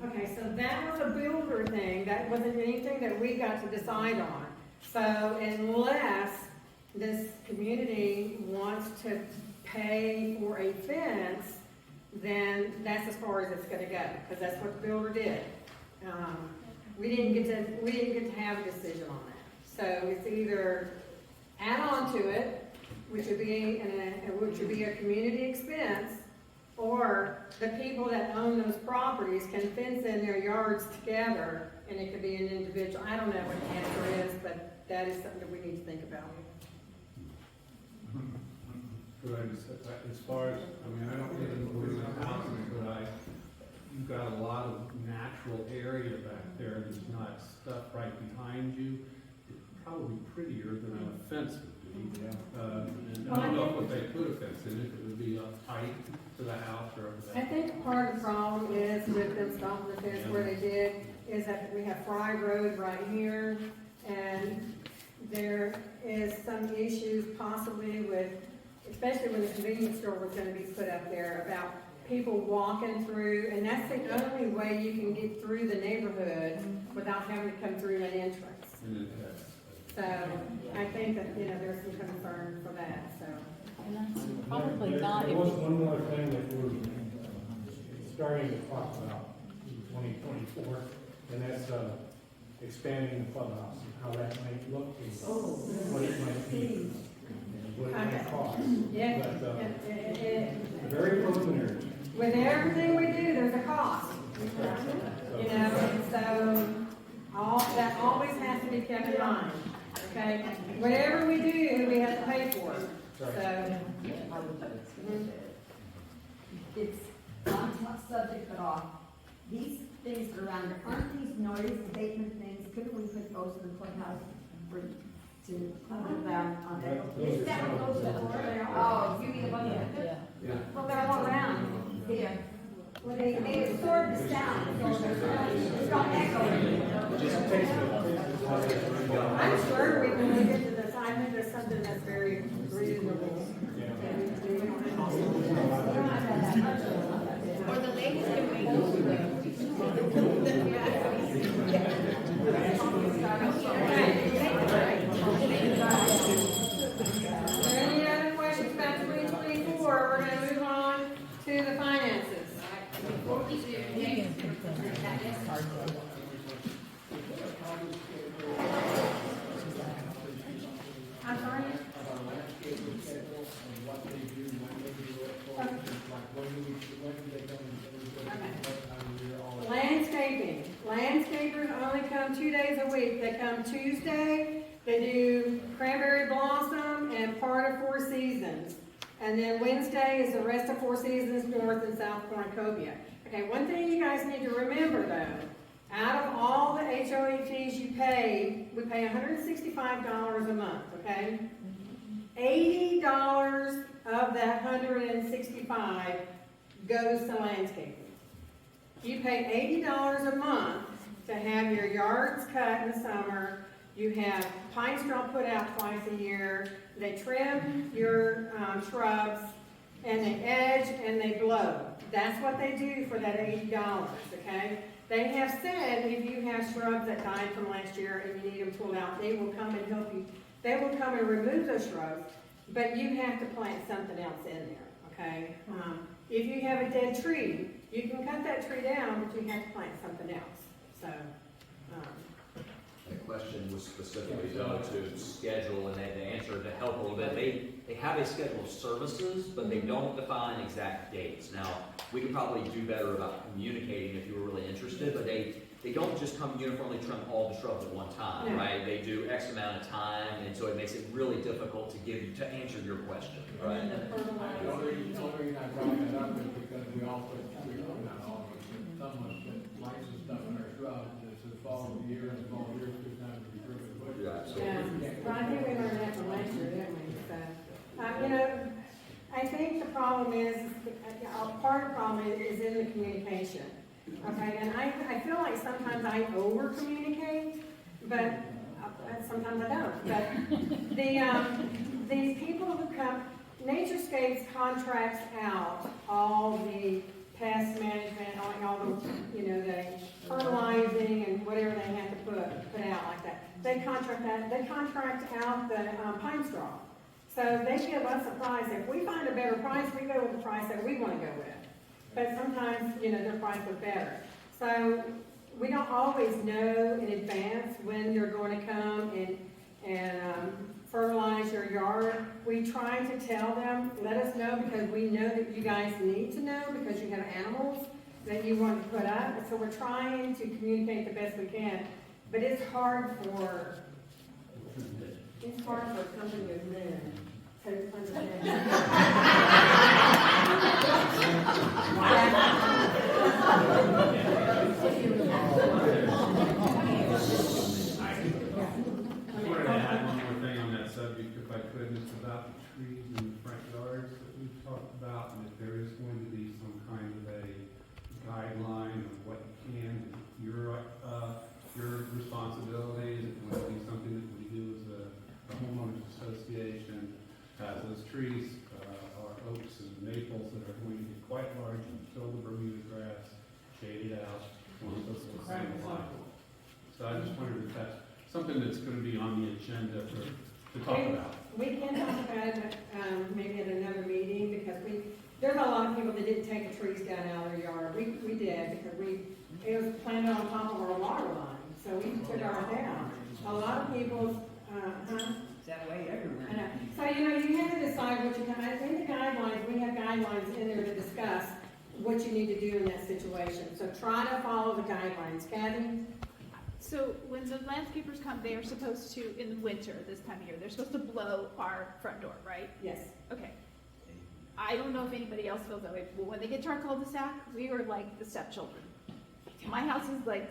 Okay, so that was a builder thing. That wasn't anything that we got to decide on. So unless this community wants to pay for a fence, then that's as far as it's gonna go, because that's what the builder did. We didn't get to have a decision on that. So it's either add on to it, which would be a community expense, or the people that own those properties can fence in their yards together, and it could be an individual. I don't know what the answer is, but that is something that we need to think about. But I just, as far as, I mean, I don't live in the houses, but you've got a lot of natural area back there, there's not stuff right behind you. It's probably prettier than a fence would be. And I don't know if they put a fence in it, it would be up tight to the house or over I there. think part of the problem is with them stopping the fence where they did, is that we have Fry Road right here, and there is some issues possibly with, especially when the convenience store was gonna be put up there, about people walking through, and that's the only way you can get through the neighborhood without having to come through an entrance. So, I think that, there's some concern for that, so. And that's probably not. There was one more thing that we're starting to talk about in 2024, and that's expanding the clubhouse, and how that might look, and what it might be, and what it might cost. Yeah. But, very preliminary. With everything we do, there's a cost. And so, that always has to be kept in mind, okay? Whatever we do, we have to pay for it, so. It's on top subject, but off. These things that are around there, aren't these noise abatement things? Couldn't we put those in the clubhouse for, to put them on there? Is that what those are? Oh, you mean the one that? Yeah. Well, they're all around here. Well, they absorb the sound, so it's not echoing. I'm sure we can look into this, I think there's something that's very reasonable. Or the ladies can make those. Any other questions about 2024? We're gonna move on to the finances. Before we do, I'm sorry? Landscaping. Landscapers only come 2 days a week. They come Tuesday, they do cranberry blossom and part of Four Seasons. And then Wednesday is the rest of Four Seasons North and South Cornucopia. Okay, one thing you guys need to remember though, out of all the HOA fees you pay, we pay $165 a month, okay? $80 of that $165 goes to landscaping. You pay $80 a month to have your yards cut in the summer. You have pine straw put out twice a year. They trim your shrubs, and they edge and they blow. That's what they do for that $80, okay? They have said if you have shrubs that died from last year and you need them pulled out, they will come and help you. They will come and remove those shrubs, but you have to plant something else in there, okay? If you have a dead tree, you can cut that tree down, but you have to plant something else. So, The question was specifically though to schedule, and they answered to help a little bit. They have a schedule of services, but they don't define exact dates. Now, we could probably do better about communicating if you were really interested, but they don't just come uniformly trim all the shrubs at one time, right? They do X amount of time, and so it makes it really difficult to answer your question, right? The only reason I brought that up is because we also, not all of us, but someone that likes the stuff in our shrubs, it's the fall of the year, and the fall of the year, it's time to be pruning. well, I think we learned that from last year, didn't we? So, I think the problem is, part of the problem is in the communication. Okay, and I feel like sometimes I over-communicate, but sometimes I don't. But the people who come, Naturescapes contracts out all the pest management, all the, the fertilizing and whatever they have to put out like that. They contract out the pine straw. So they give us a price. If we find a better price, we go with the price that we want to go with. But sometimes, their price was better. So we don't always know in advance when you're going to come and fertilize your yard. We try to tell them, let us know, because we know that you guys need to know because you have animals that you want to put up. So we're trying to communicate the best we can. But it's hard for a company to live. to understand. I wanted to add one more thing on that subject, if I could. It's about the trees in the front yards that we've talked about, and if there is going to be some kind of a guideline of what you can, your responsibilities, if it would be something that we do as a homeowners association, as those trees are oaks and maples that are going to get quite large and fill the Bermuda grass, shade it out, and so forth and the like. So I just wondered if that's something that's going to be on the agenda to talk about. We can talk about it, maybe at another meeting, because there's a lot of people that didn't take the trees down out of their yard. We did, because it was planted on top of our water line, so we took ours down. A lot of people's, It's that way everywhere. I know. So, you have to decide what you can, in the guidelines, we have guidelines in there to discuss what you need to do in that situation. So try to follow the guidelines. Kathy? So when the landscapers come, they are supposed to, in the winter, this time of year, they're supposed to blow our front door, right? Yes. Okay. I don't know if anybody else feels that way, but when they get to our cul-de-sac, we are like the stepchildren. My house is like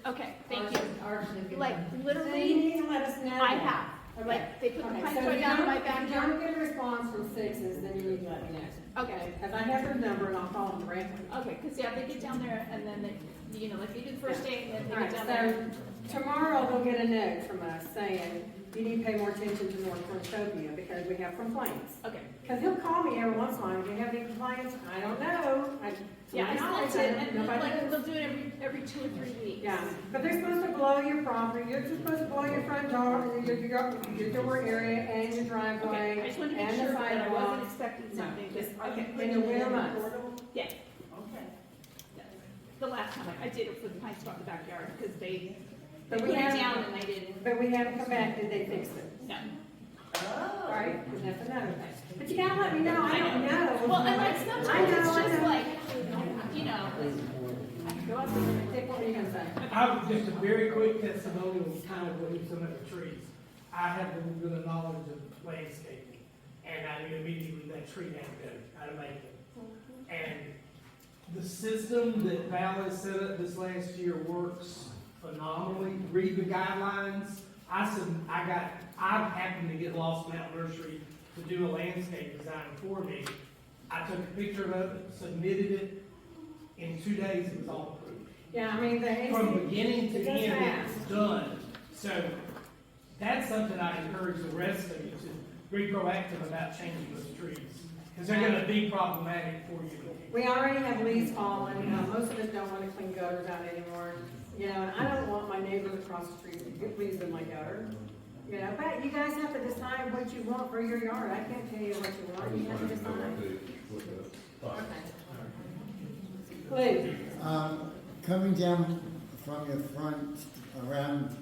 okay, thank you. Like, So you literally, need to let us know. I that. have. Okay. Like, they put the Okay, pine so straw if down in my If you backyard. don't get a response from sixes, then you need to let me know. Okay. Because I have their number and I'll call them directly. Okay, because yeah, they get down there and then they, like they did the first day and then All they get right, down there. so tomorrow they'll get a note from us saying, you need to pay more attention to North Cornucopia because we have complaints. Okay. Because he'll call me every once in a while, do you have any complaints? I don't know. Yeah, I sent it, and Nobody like, knows. they'll do it every 2 or 3 weeks. Yeah, but they're supposed to blow your property, you're supposed to blow your front door, your door area and your driveway Okay, I just wanted to make and sure the that I sidewalk. wasn't expecting something, Just okay. in the winter months. Yes. Okay. The last time I did it for the pine straw in the backyard, because they But put we it haven't- down and they didn't. But we haven't come back, did they fix it? No. All right, because that's another thing. But you gotta let me know, I don't know. Well, and like sometimes it's I just know. like, go out there. Dick, what were you gonna say? I was just a very quick testimonial of kind of what he was some of the trees. I have a little bit of knowledge of landscaping, and I knew immediately that tree had to go, how to make it. And the system that Val has set up this last year works phenomenally. Read the guidelines. I happened to get Lost Mountain Nursery to do a landscape design for me. I took a picture of it, submitted it. In 2 days, it was all approved. Yeah, I mean, From beginning to it's just end, fast. it's done. So that's something I encourage the rest of you to be proactive about changing those trees. Because they're gonna be problematic for you. We already have leaves falling, most of us don't wanna clean gutters out anymore. And I don't want my neighbors across the street to get leaves in my gutter. But you guys have to decide what you want for your yard. I can't tell you what you want, you have to decide. Please. Coming down from your front around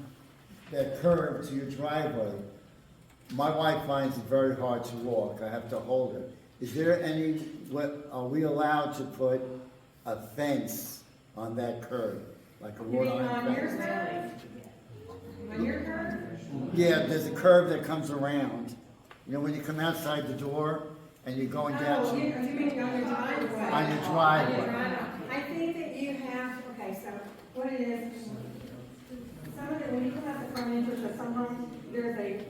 that curve to your driveway, my wife finds it very hard to walk. I have to hold her. Is there are we allowed to put a fence on that curve? Like a You wrought mean iron on your fence? curve? On your curve? Yeah, there's a curve that comes around. When you come outside the door and you're going down. Oh, you mean on your driveway? On your driveway. I think that you have, okay, so what it is, some of the, when you come out the front entrance of some homes, there's a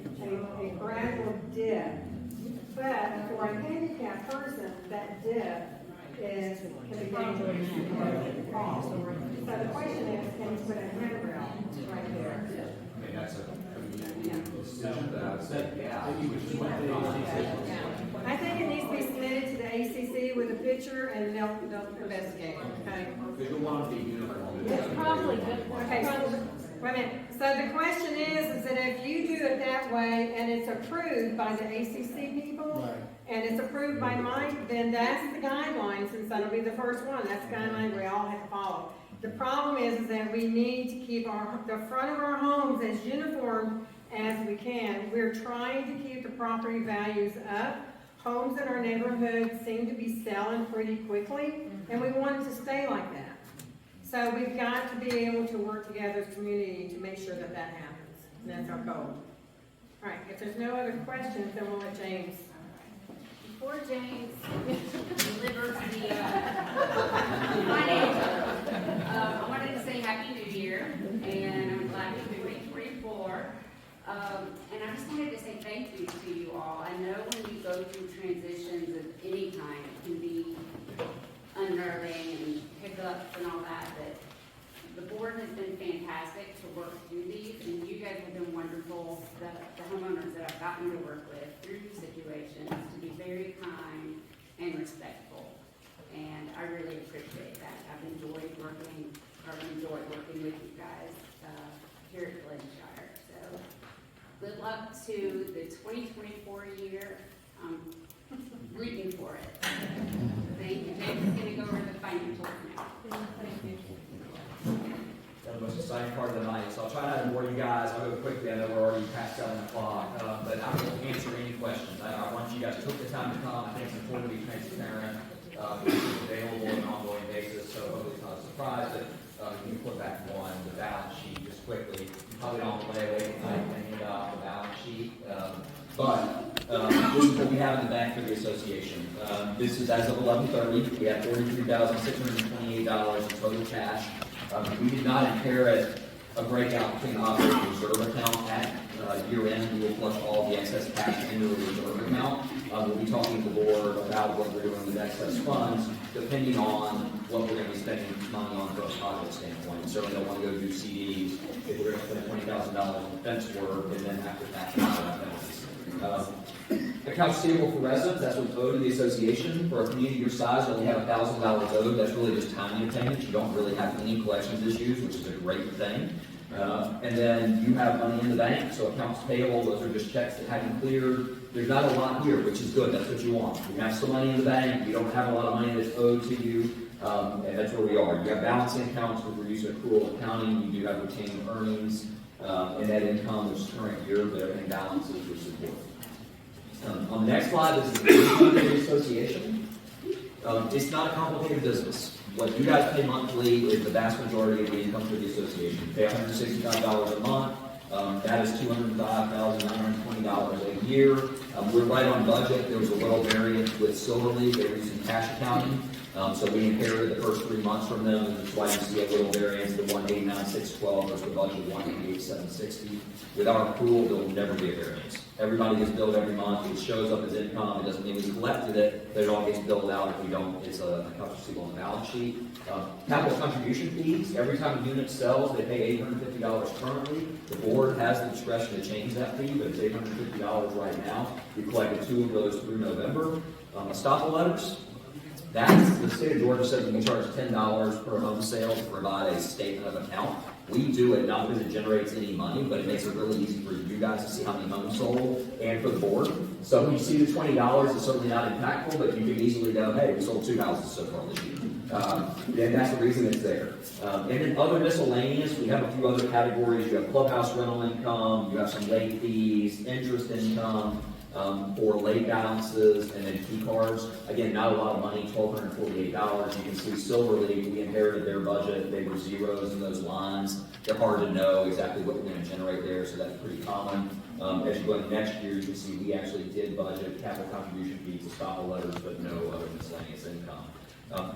gradual dip. But for a handicapped person, that dip can be dangerous. So the question is, can you put a handrail right there? I mean, that's a community decision that I would say, yeah. I think it needs to be submitted to the ACC with a picture and they'll investigate, okay? Because you want to be uniform. It's probably good. Okay, so, wait a minute. So the question is that if you do it that way and it's approved by the ACC people, Right. and it's approved by Mike, then that's the guideline, since that'll be the first one. That's the guideline we all have to follow. The problem is that we need to keep the front of our homes as uniform as we can. We're trying to keep the property values up. Homes in our neighborhood seem to be selling pretty quickly, and we want it to stay like that. So we've got to be able to work together as a community to make sure that that happens, and that's our goal. All right, if there's no other questions, then we'll let James before James delivers the financial, I wanted to say Happy New Year, and I'm glad we're doing 2024. And I just wanted to say thank you to you all. I know when you go through transitions of any kind, it can be unnerving and hiccups and all that, but the board has been fantastic to work through these, and you guys have been wonderful, the homeowners that I've gotten to work with through situations, to be very kind and respectful. And I really appreciate that. I've enjoyed working with you guys here at Glynshyre. So good luck to the 2024 year. I'm rooting for it. Thank you. James is going to go over the financials now. The most exciting part of the night, so I'll try not to bore you guys. I'll go quickly. I know we're already past 7 o'clock, but I will answer any questions. I want you guys to take the time to come. I think it's important to be transparent. It's available on an ongoing basis, so hopefully it's not a surprise. But you can put back one, the balance sheet, just quickly. You probably don't want to lay awake at night thinking about the balance sheet. But this is what we have in the bank for the association. This is as of 11/30. We have $43,628 in total cash. We did not inherit a breakout between the operating reserve account at year end. We will flush all the excess cash into the reserve account. We'll be talking to the board about what we're doing with excess funds, depending on what we're going to be spending money on from a project standpoint. We certainly don't want to go do CDs if we're going to spend $20,000 on fence work and then have to tax out penalties. Accounts receivable for residents, that's what's owed to the association. For a community your size, you only have $1,000 owed. That's really just timing of payments. You don't really have any collections issues, which is a great thing. And then you have money in the bank, so accounts payable, those are just checks that haven't cleared. There's not a lot here, which is good. That's what you want. You have some money in the bank. You don't have a lot of money that's owed to you, and that's where we are. You have balancing accounts with reduced accrual accounting. You do have retained earnings and net income, which is current year, but everything balances for support. On the next slide, this is the income of the association. It's not a complicated business. What you guys pay monthly is the vast majority of the income for the association. You pay $165 a month. That is $205,920 a year. We're right on budget. There was a little variance with Silverleaf. They were using cash accounting. So we inherited the first 3 months from them, and that's why you see a little variance, the $189,612 versus the budget of $188,760. With our accrual, there will never be a variance. Everybody gets billed every month. It shows up as income. It doesn't mean we collected it, but it all gets billed out. If we don't, it's a accounts receivable on the balance sheet. Capital contribution fees. Every time a unit sells, they pay $850 currently. The board has the discretion to change that fee, but it's $850 right now. We collected 2 of those through November. Estoppel letters. That's the state of Georgia says we can charge $10 per home sale to provide a statement of account. We do it not because it generates any money, but it makes it really easy for you guys to see how many homes sold and for the board. So when you see the $20, it's certainly not impactful, but you can easily go, hey, we sold 2 houses so far this year. And that's the reason it's there. And then other miscellaneous, we have a few other categories. You have clubhouse rental income, you have some late fees, interest income, for late balances, and then key cards. Again, not a lot of money, $1,248. You can see Silverleaf, we inherited their budget. They were zeros in those lines. They're hard to know exactly what we're going to generate there, so that's pretty common. As you go into next year, you can see we actually did budget capital contribution fees, estoppel letters, but no other miscellaneous income.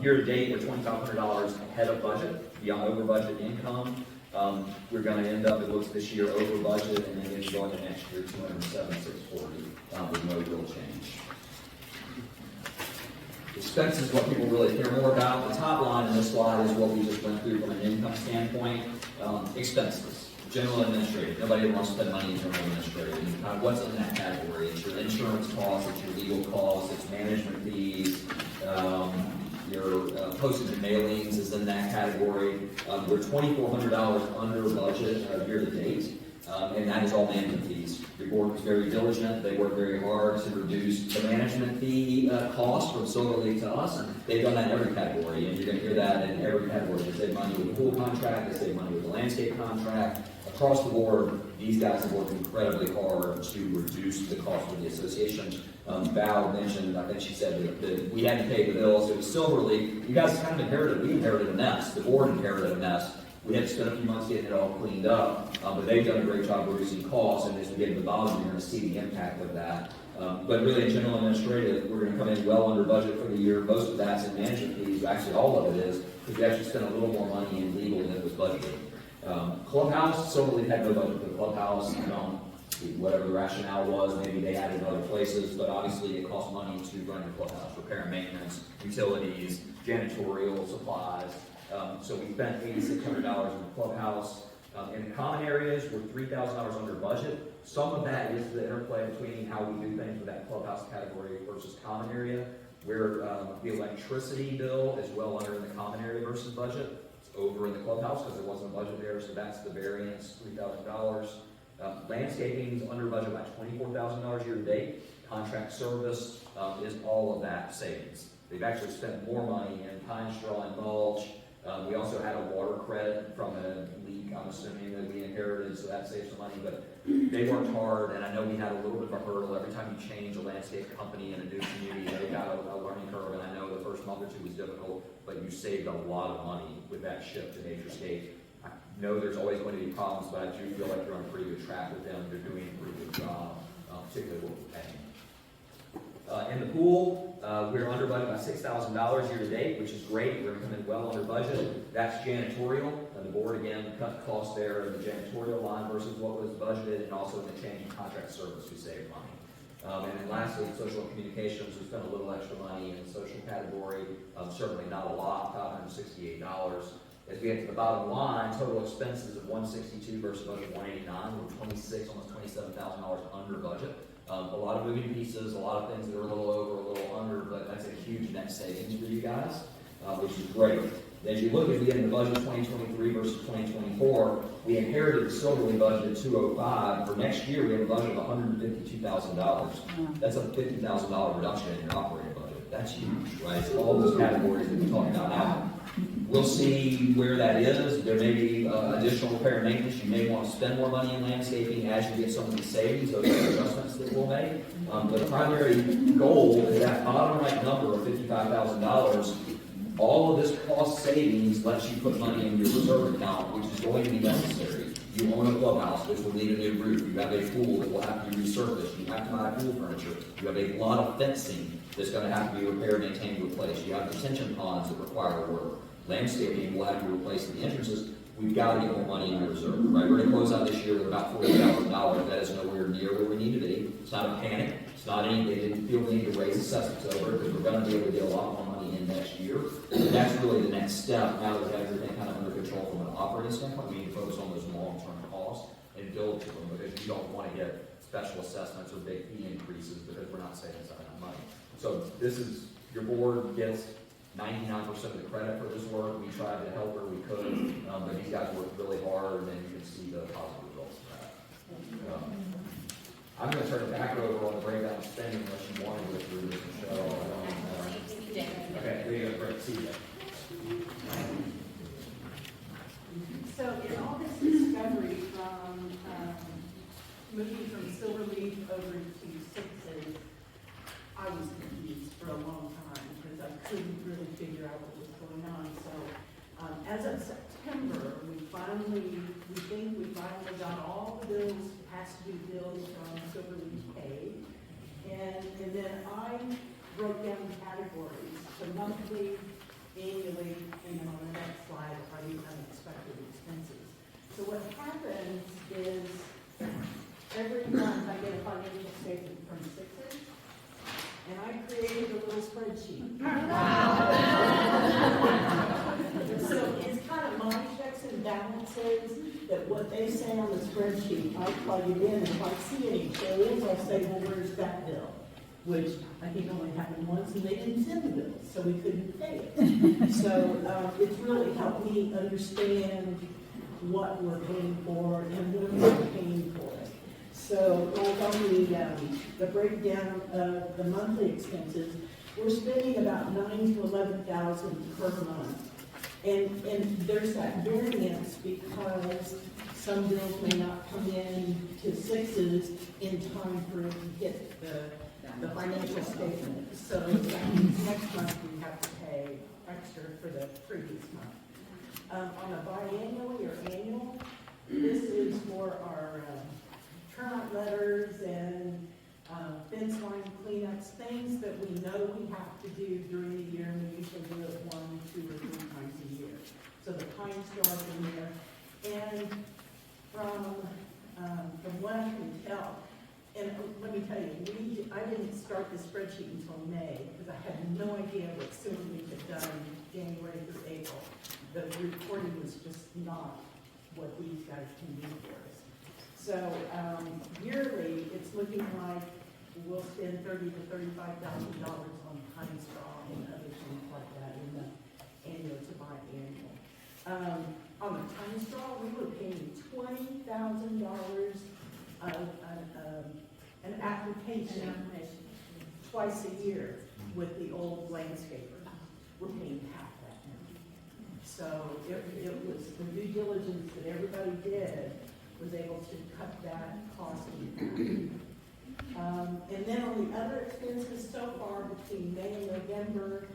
Year to date, we're $2,500 ahead of budget, beyond over budget income. We're going to end up, it looks this year, over budget, and then it's going to next year, $207,640, with no real change. Expenses is what people really care more about. The top line in this slide is what we just went through from an income standpoint. Expenses, general administrative. Nobody wants to spend money in general administrative. What's in that category? It's your insurance costs, it's your legal costs, it's management fees, your postage and mailings is in that category. We're $2,400 under budget year to date, and that is all management fees. Your board was very diligent. They worked very hard to reduce the management fee cost from Silverleaf to us. They've done that in every category, and you're going to hear that in every category. They save money with the pool contract, they save money with the landscape contract. Across the board, these guys have worked incredibly hard to reduce the cost of the association. Val mentioned, I think she said that we hadn't paid the bills. It was Silverleaf. You guys kind of inherited, we inherited a mess. The board inherited a mess. We had to spend a few months getting it all cleaned up, but they've done a great job reducing costs, and as we get to the bottom, you're gonna see the impact of that. But really, in general administrative, we're gonna come in well under budget for the year. Most of that's in management fees, actually all of it is, because we actually spent a little more money in legal than was budgeted. Clubhouse, Silverleaf had no budget for the clubhouse. Whatever the rationale was, maybe they added other places, but obviously it costs money to run your clubhouse, repair and maintenance, utilities, janitorial supplies. So we spent $8,600 in the clubhouse. In the common areas, we're $3,000 under budget. Some of that is the interplay between how we do things with that clubhouse category versus common area, where the electricity bill is well under in the common area versus budget. It's over in the clubhouse because there wasn't a budget there, so that's the variance, $3,000. Landscaping is under budget by $24,000 year to date. Contract service is all of that savings. They've actually spent more money in pine straw and mulch. We also had a water credit from a leak, I'm assuming, that we inherited, so that saves some money, but they worked hard, and I know we had a little bit of a hurdle. Every time you change a landscape company in a new community, they got a learning curve, and I know the first month or two was difficult, but you saved a lot of money with that shift to NatureScape. I know there's always going to be problems, but I do feel like you're on a pretty good track with them. They're doing a pretty good job, particularly what we're paying. In the pool, we're under budget by $6,000 year to date, which is great. We're coming well under budget. That's janitorial. The board, again, cut costs there in the janitorial line versus what was budgeted, and also in the change in contract service, we saved money. And then lastly, social communications, we spent a little extra money in the social category. Certainly not a lot, $568. As we get to the bottom line, total expenses of $162 versus budget $189. We're $26,000, almost $27,000 under budget. A lot of moving pieces, a lot of things that are a little over, a little under, but that's a huge net savings for you guys, which is great. As you look at the end of the budget 2023 versus 2024, we inherited the Silverleaf budget at $205. For next year, we have a budget of $152,000. That's a $50,000 reduction in your operating budget. That's huge, right? So all those categories that we talked about now. We'll see where that is. There may be additional repair and maintenance. You may want to spend more money in landscaping as you get some of these savings, those are adjustments that we'll make. But the primary goal is that bottom right number of $55,000. All of this cost savings lets you put money in your reserve account, which is going to be necessary. You own a clubhouse, which will need a new roof. You have a pool that will have to be resurfaced. You have to buy pool furniture. You have a lot of fencing that's going to have to be repaired, maintained, replaced. You have detention ponds that require work. Landscaping will have to be replaced in the entrances. We've got to get more money in the reserve, right? We're going to close out this year with about $40,000. That is nowhere near where we need to be. It's not a panic. It's not any, they didn't feel the need to raise assessments over it, because we're going to be able to get a lot more money in next year. And that's really the next step. Now that we have everything kind of under control from an operating standpoint, we need to focus on those long-term costs and build to them, because you don't want to get special assessments or big fee increases because we're not saving that money. So this is, your board gets 99% of the credit for this work. We tried to help where we could, but these guys worked really hard, and then you can see the positive results of that. I'm going to turn it back over on the breakdown of spending unless you want to go through this, Michelle. Okay, there you go, great, see you. So in all this discovery from moving from Silverleaf over to Sixes, I was confused for a long time because I couldn't really figure out what was going on. So as of September, we think we finally got all the bills, has to be bills from Silverleaf paid. And then I broke down the categories, so monthly, annually, and then on the next slide are the unexpected expenses. So what happens is every month I get a financial statement from Sixes, and I created a little spreadsheet. So it's kind of my checks and balances, that what they say on the spreadsheet, I plug it in, and if I see any holes, I'll say, well, where's that bill? Which I think only happened once, and they didn't send the bill, so we couldn't pay it. So it's really helped me understand what we're paying for and when we're paying for it. So like on the breakdown of the monthly expenses, we're spending about $9,000 to $11,000 per month. And there's that variance because some bills may not come in to Sixes in time for it to hit the financial statement. So that means next month we have to pay extra for the previous month. on a biannually or annual. This is for our turnout letters and fence line cleanups, things that we know we have to do during the year, and we usually do it 1, 2, or 3 times a year. So the time's still up in there. And from what I can tell, and let me tell you, I didn't start the spreadsheet until May, because I had no idea what soon we had done January through April. The reporting was just not what these guys can do for us. So yearly, it's looking like we'll spend $30,000 to $35,000 on pine straw and other things like that in the annual to biannual. On the pine straw, we were paying $20,000 an application twice a year with the old landscaper. We're paying half that now. So it was the due diligence that everybody did was able to cut that cost in half. And then on the other expenses so far between May and November,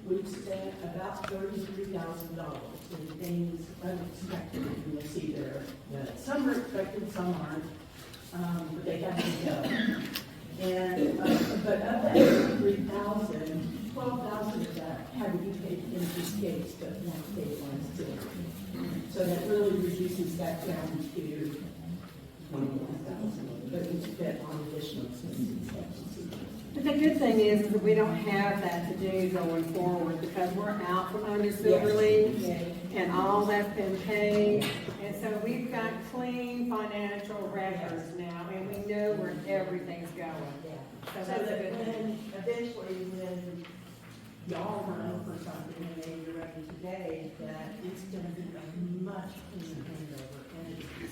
we've spent about $33,000 in things unexpected. You will see there that some are expected, some aren't, but they have to go. And but of that $33,000, $12,000 of that had to be paid interest gates that weren't paid last year. So that really reduces that down to $21,000 that we spent on additional expenses. But the good thing is that we don't have that to do going forward because we're out from under Silverleaf and all that's been paid. And so we've got clean financial records now and we know where everything's going. So that's a good thing. Eventually, when y'all run for something and maybe you're running today, that it's going to be a much cleaner handover.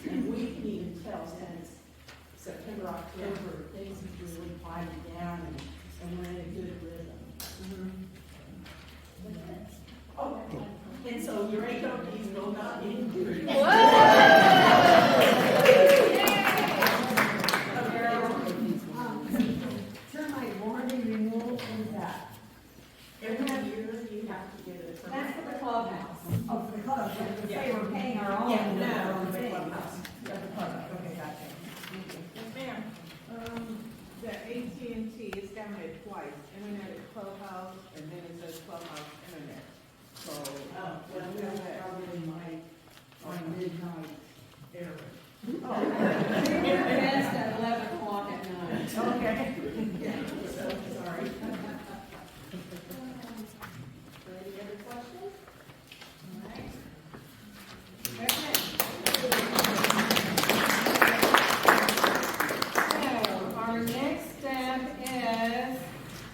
And we can even tell since September, October, things have really quieted down and we're in a good rhythm. Oh, and so your HOPs will not be included. Termite warranty renewal is that? Every year you have to get it. That's for the clubhouse. Oh, for the clubhouse, if they were paying our own. Yeah, no, on the the clubhouse. Yeah, the clubhouse, okay, gotcha. Ma'am. The AT&T is down there twice, internet at Clubhouse, and then it says Clubhouse Internet. So, Well, that's probably my midnight error. Best at 11 o'clock at night. Okay. Yeah, so sorry. Any other questions? All right. Okay. So, our next step is,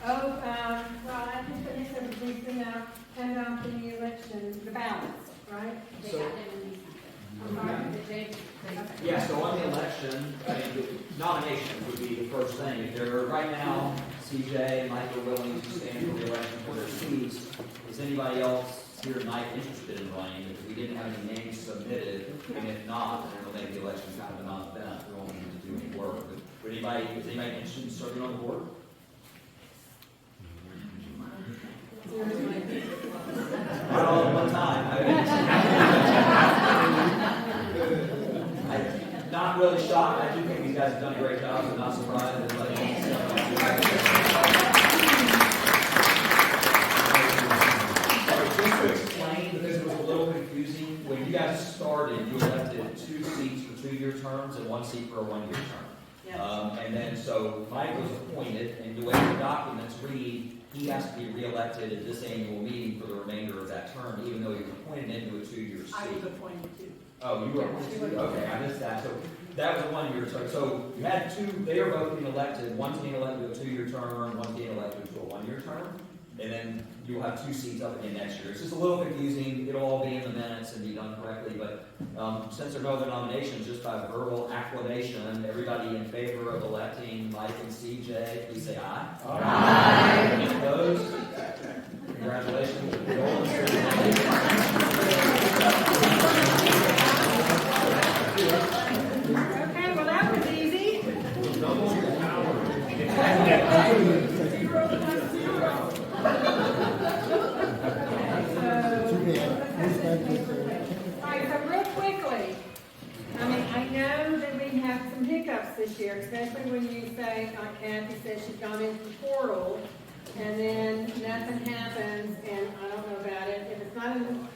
well, I think that you said we send out the election, the ballots, right? So- Okay. Yeah, so on the election, I mean, the nomination would be the first thing. If they're, right now, CJ and Mike are willing to stand for the election for their seats, is anybody else here tonight interested in running? Because we didn't have any names submitted, and if not, then it'll make the election kind of a non-event. We won't need to do any work. But is anybody interested in serving on the board? Not all at one time. I'm not really shocked. I do think these guys have done a great job. I'm not surprised that everybody just to explain, because it was a little confusing, when you guys started, you elected 2 seats for 2-year terms and 1 seat for a 1-year term. Yes. And then, so Mike was appointed, and the way the documents read, he has to be reelected at this annual meeting for the remainder of that term, even though he was appointed into a 2-year seat. I was appointed too. Oh, you were appointed too? Okay, I missed that. So that was a 1-year term. So you had 2, they are both being elected, one's being elected to a 2-year term, one's being elected to a 1-year term. And then you'll have 2 seats up again next year. It's just a little confusing. It'll all be in the minutes and be done correctly. But since there are no other nominations, just by verbal acclamation, everybody in favor of electing Mike and CJ, please say aye. Aye. Any opposed? Congratulations. Okay, well, that was easy. Too bad. All right, so real quickly, I mean, I know that we have some hiccups this year, especially when you say, like Kathy said, she's gone into the portal, and then nothing happens, and I don't know about it. If it's not in,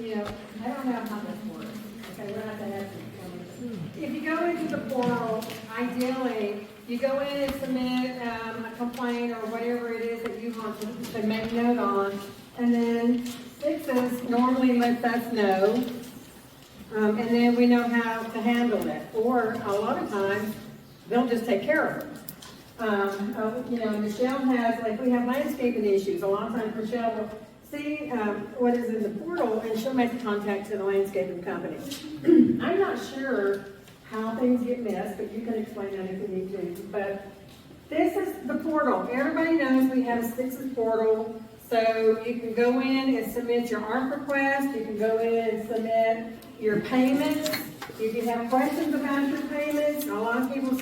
you know, I don't know how this works. Okay, we're not that. If you go into the portal, ideally, you go in and submit a complaint or whatever it is that you want to make note on, and then Sixes normally lets us know, and then we know how to handle it. Or a lot of times, they'll just take care of it. You know, Michelle has, like, we have landscaping issues. A lot of times Michelle will see what is in the portal, and she'll make a contact to the landscaping company. I'm not sure how things get missed, but you can explain that if you need to. But this is the portal. Everybody knows we have a Sixes portal, so you can go in and submit your ARP request. You can go in and submit your payments. You can have questions about your payments. A lot of people,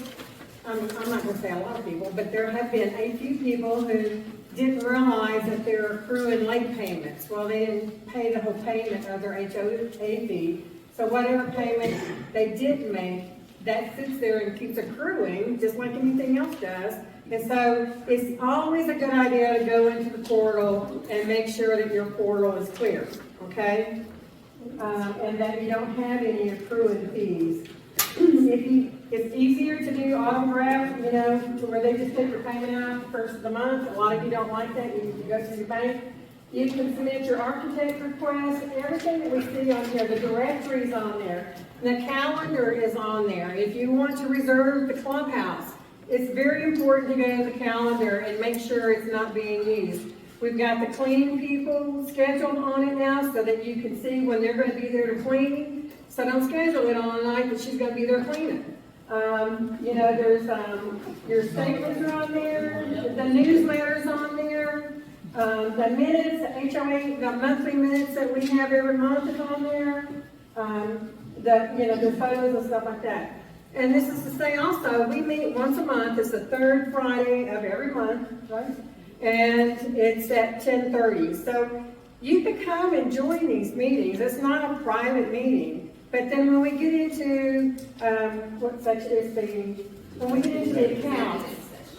I'm not going to say a lot of people, but there have been a few people who didn't realize that they're accruing late payments. Well, they didn't pay the whole payment of their HOA fee. So whatever payment they didn't make, that sits there and keeps accruing, just like anything else does. And so it's always a good idea to go into the portal and make sure that your portal is clear, okay? And that you don't have any accruing fees. It's easier to do auto draft, you know, where they just take your payment out first of the month. A lot of you don't like that. You go to your bank. You can submit your architect request, everything that we see on here, the directory's on there. The calendar is on there. If you want to reserve the clubhouse, it's very important to go to the calendar and make sure it's not being used. We've got the cleaning people scheduled on it now so that you can see when they're going to be there to clean. So don't schedule it on a night that she's going to be there cleaning. You know, there's your statements are on there, the newsletter's on there. The minutes, the HOA, the monthly minutes that we have every month is on there. The photos and stuff like that. And this is to say also, we meet once a month. It's the third Friday of every month, right? And it's at 10:30. So you can come and join these meetings. It's not a private meeting. But then when we get into, what section is when we get into the accounts,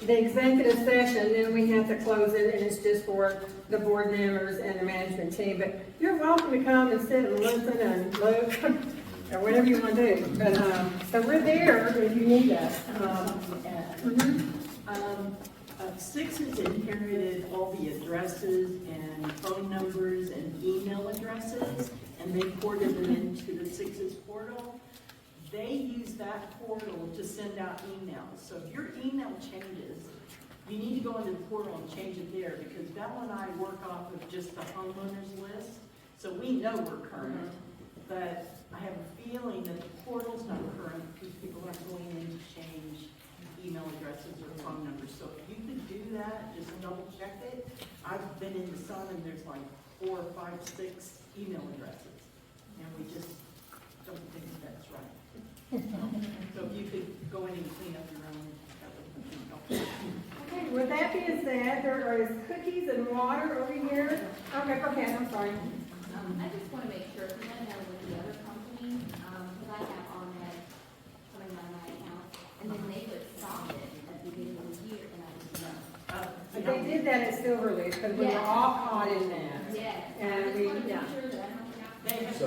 the executive session, then we have to close it, and it's just for the board members and the management team. But you're welcome to come and sit and listen and look, or whatever you want to do. But so we're there if you need us. Sixes inherited all the addresses and phone numbers and email addresses, and they ported them into the Sixes portal. They use that portal to send out emails. So if your email changes, you need to go into the portal and change it there, because Belle and I work off of just the homeowners list, so we know we're current. But I have a feeling that the portal's not current because people aren't going in to change email addresses or phone numbers. So if you could do that, just double check it. I've been in the sun and there's like 4, 5, 6 email addresses, and we just don't think that's right. So if you could go in and clean up your own, that would be helpful. Okay, with that being said, there is cookies and water over here. Okay, go ahead, I'm sorry. I just want to make sure, because I know with the other company, because I have RMED coming on my account, and then they would stop it at the beginning of the year, and I didn't know. But they did that at Silverleaf, because we were all caught in that. Yeah. And we, yeah. So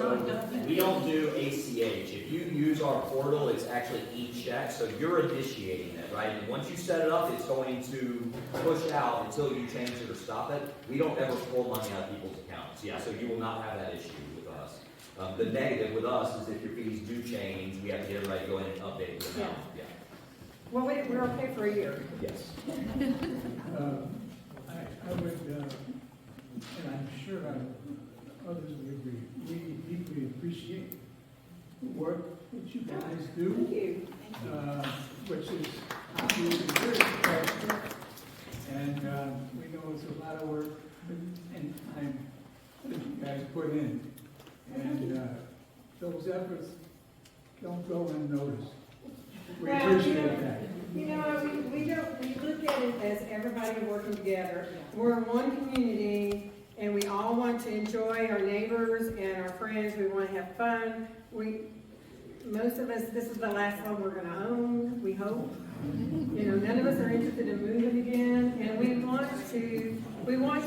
we don't do ACH. If you use our portal, it's actually e-check, so you're initiating it, right? And once you set it up, it's going to push out until you change it or stop it. We don't ever pull money out of people's accounts. Yeah, so you will not have that issue with us. The negative with us is if your fees do change, we have to get everybody to go in and update the amount. Yeah. Well, we're okay for a year. Yes. I would, and I'm sure others would agree, we deeply appreciate the work that you guys do. Thank you. Which is obviously very professional. And we know it's a lot of work and time that you guys put in. And those efforts don't go unnoticed. We appreciate that. You know, we look at it as everybody working together. We're one community, and we all want to enjoy our neighbors and our friends. We want to have fun. Most of us, this is the last home we're gonna own, we hope. You know, none of us are interested in moving again, and we want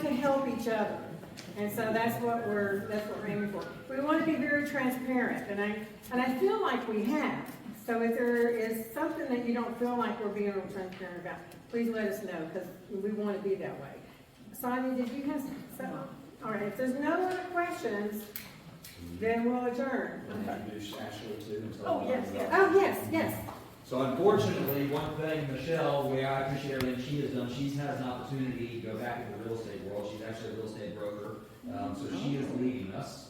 to help each other. And so that's what we're aiming for. We want to be very transparent, and I feel like we have. So if there is something that you don't feel like we're being real transparent about, please let us know, because we want to be that way. Sonia, did you have something? All right, if there's no other questions, then we'll adjourn. Introduce Ashley too. Oh, yes, yes. Oh, yes, yes. So unfortunately, one thing, Michelle, where I appreciate everything she has done, she's had an opportunity to go back into the real estate world. She's actually a real estate broker. So she is leaving us.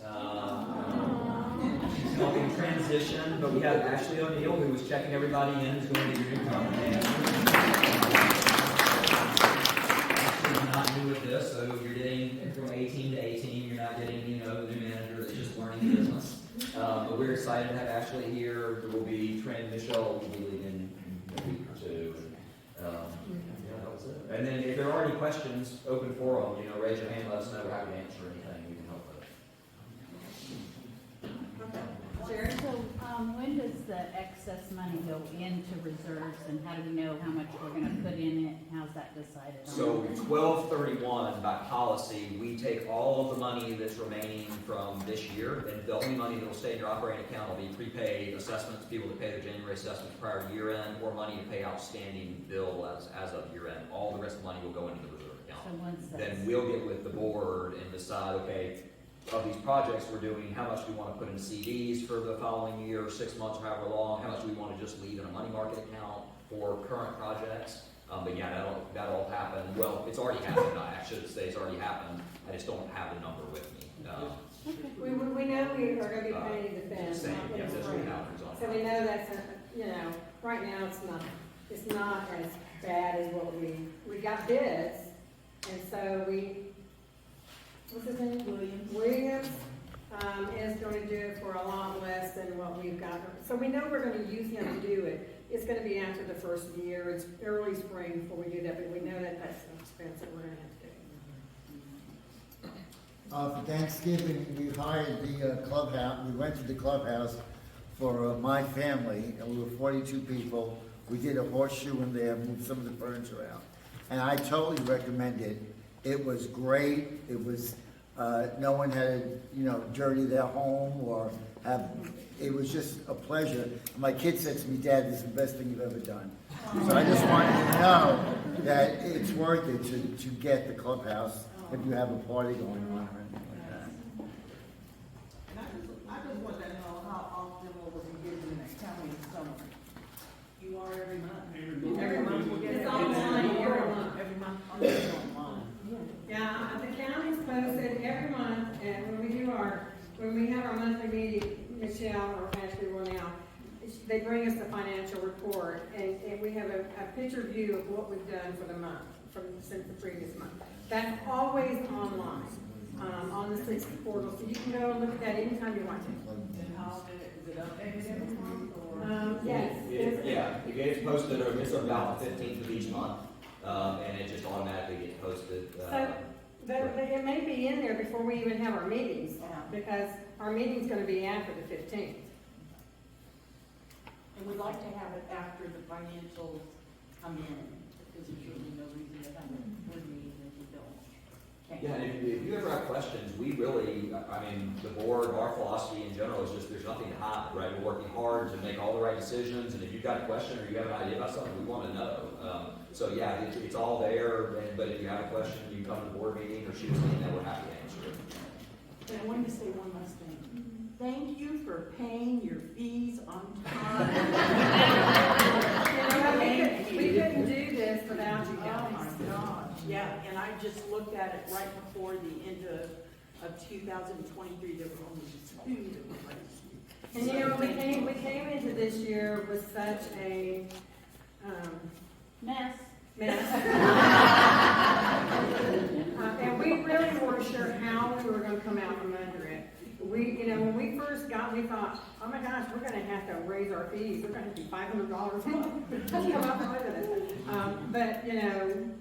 She's helping transition, but we have Ashley O'Neill, who was checking everybody in, who's going to be your new company manager. Ashley's not new at this, so you're getting from 18 to 18. You're not getting, the new manager that's just learning the business. But we're excited to have Ashley here. There will be Michelle will be leaving in a week or two. That was it. And then if there are any questions, open forum, raise your hand, let us know. We're happy to answer anything we can help with. Sharon? So, when does the excess money go into reserves, and how do we know how much we're gonna put in it? How's that decided on? So 12/31 by policy, we take all of the money that's remaining from this year, and the only money that will stay in your operating account will be prepaid assessments, people that pay their January assessments prior to year end, or money to pay outstanding bill as of year end. All the rest of the money will go into the reserve account. So once Then we'll get with the board and decide, okay, of these projects we're doing, how much do we want to put in CDs for the following year, 6 months, or however long, how much do we want to just leave in a money market account for current projects. But yeah, that'll happen. Well, it's already happened. I should say it's already happened. I just don't have the number with me. We know we are going to be paying the fence. Yeah, that's what happens. So we know that's, right now it's not as bad as what we got bids, and so what's his name? Williams is going to do it for a lot less than what we've got. So we know we're going to use him to do it. It's going to be after the first year. It's early spring before we do that, but we know that that's an expense that we're going to have to do. For Thanksgiving, we hired the clubhouse. We rented the clubhouse for my family, and we were 42 people. We did a horseshoe in there, moved some of the furniture out, and I totally recommend it. It was great. It was no one had dirty their home or it was just a pleasure. My kid said to me, "Dad, this is the best thing you've ever done." So I just wanted you to know that it's worth it to get the clubhouse if you have a party going on or anything like that. And I just want to know how often will we get in the county in summer? You are every month. Every month we'll get it. It's online every month. Every month. It's online. Yeah, the county's posted every month, and when we have our monthly meeting, Michelle or Ashley will now, they bring us the financial report, and we have a picture view of what we've done for the month, since the previous month. That's always online, on the city portal, so you can go and look at that anytime you want to. And how is it updated every month, or? Yes. It gets posted, it's about the 15th of each month, and it just automatically gets posted. It may be in there before we even have our meetings, because our meeting's gonna be after the 15th. And we'd like to have it after the financials come in, because there's really no reason to have a board meeting if you don't. Yeah, and if you ever have questions, we really, the board, our philosophy in general is just there's nothing to hide, right? We're working hard to make all the right decisions, and if you've got a question or you have an idea about something, we want to know. So yeah, it's all there, but if you have a question, you can come to the board meeting or shoot us an email, we're happy to answer it. And I wanted to say one last thing. Thank you for paying your fees on time. We couldn't do this without you guys. Oh my gosh, yeah, and I just looked at it right before the end of 2023, there were only 2 that were late. And we came into this year with such a mess. And we really weren't sure how we were going to come out from under it. when we first got, we thought, oh my gosh, we're gonna have to raise our fees, we're gonna have to be $500 a month to come up with it. But,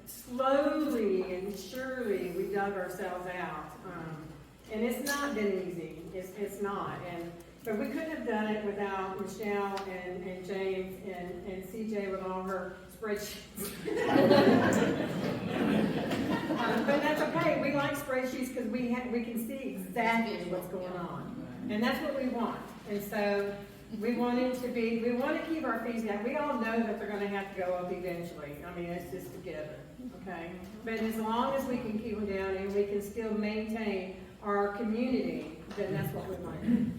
slowly and surely, we dug ourselves out. And it's not been easy, it's not. But we couldn't have done it without Michelle and James and CJ with all her spreadsheets. But that's okay, we like spreadsheets because we can see exactly what's going on. And that's what we want. And so we want to keep our fees down. We all know that they're gonna have to go up eventually. I mean, it's just a given, okay? But as long as we can keep them down and we can still maintain our community, then that's what we want to do.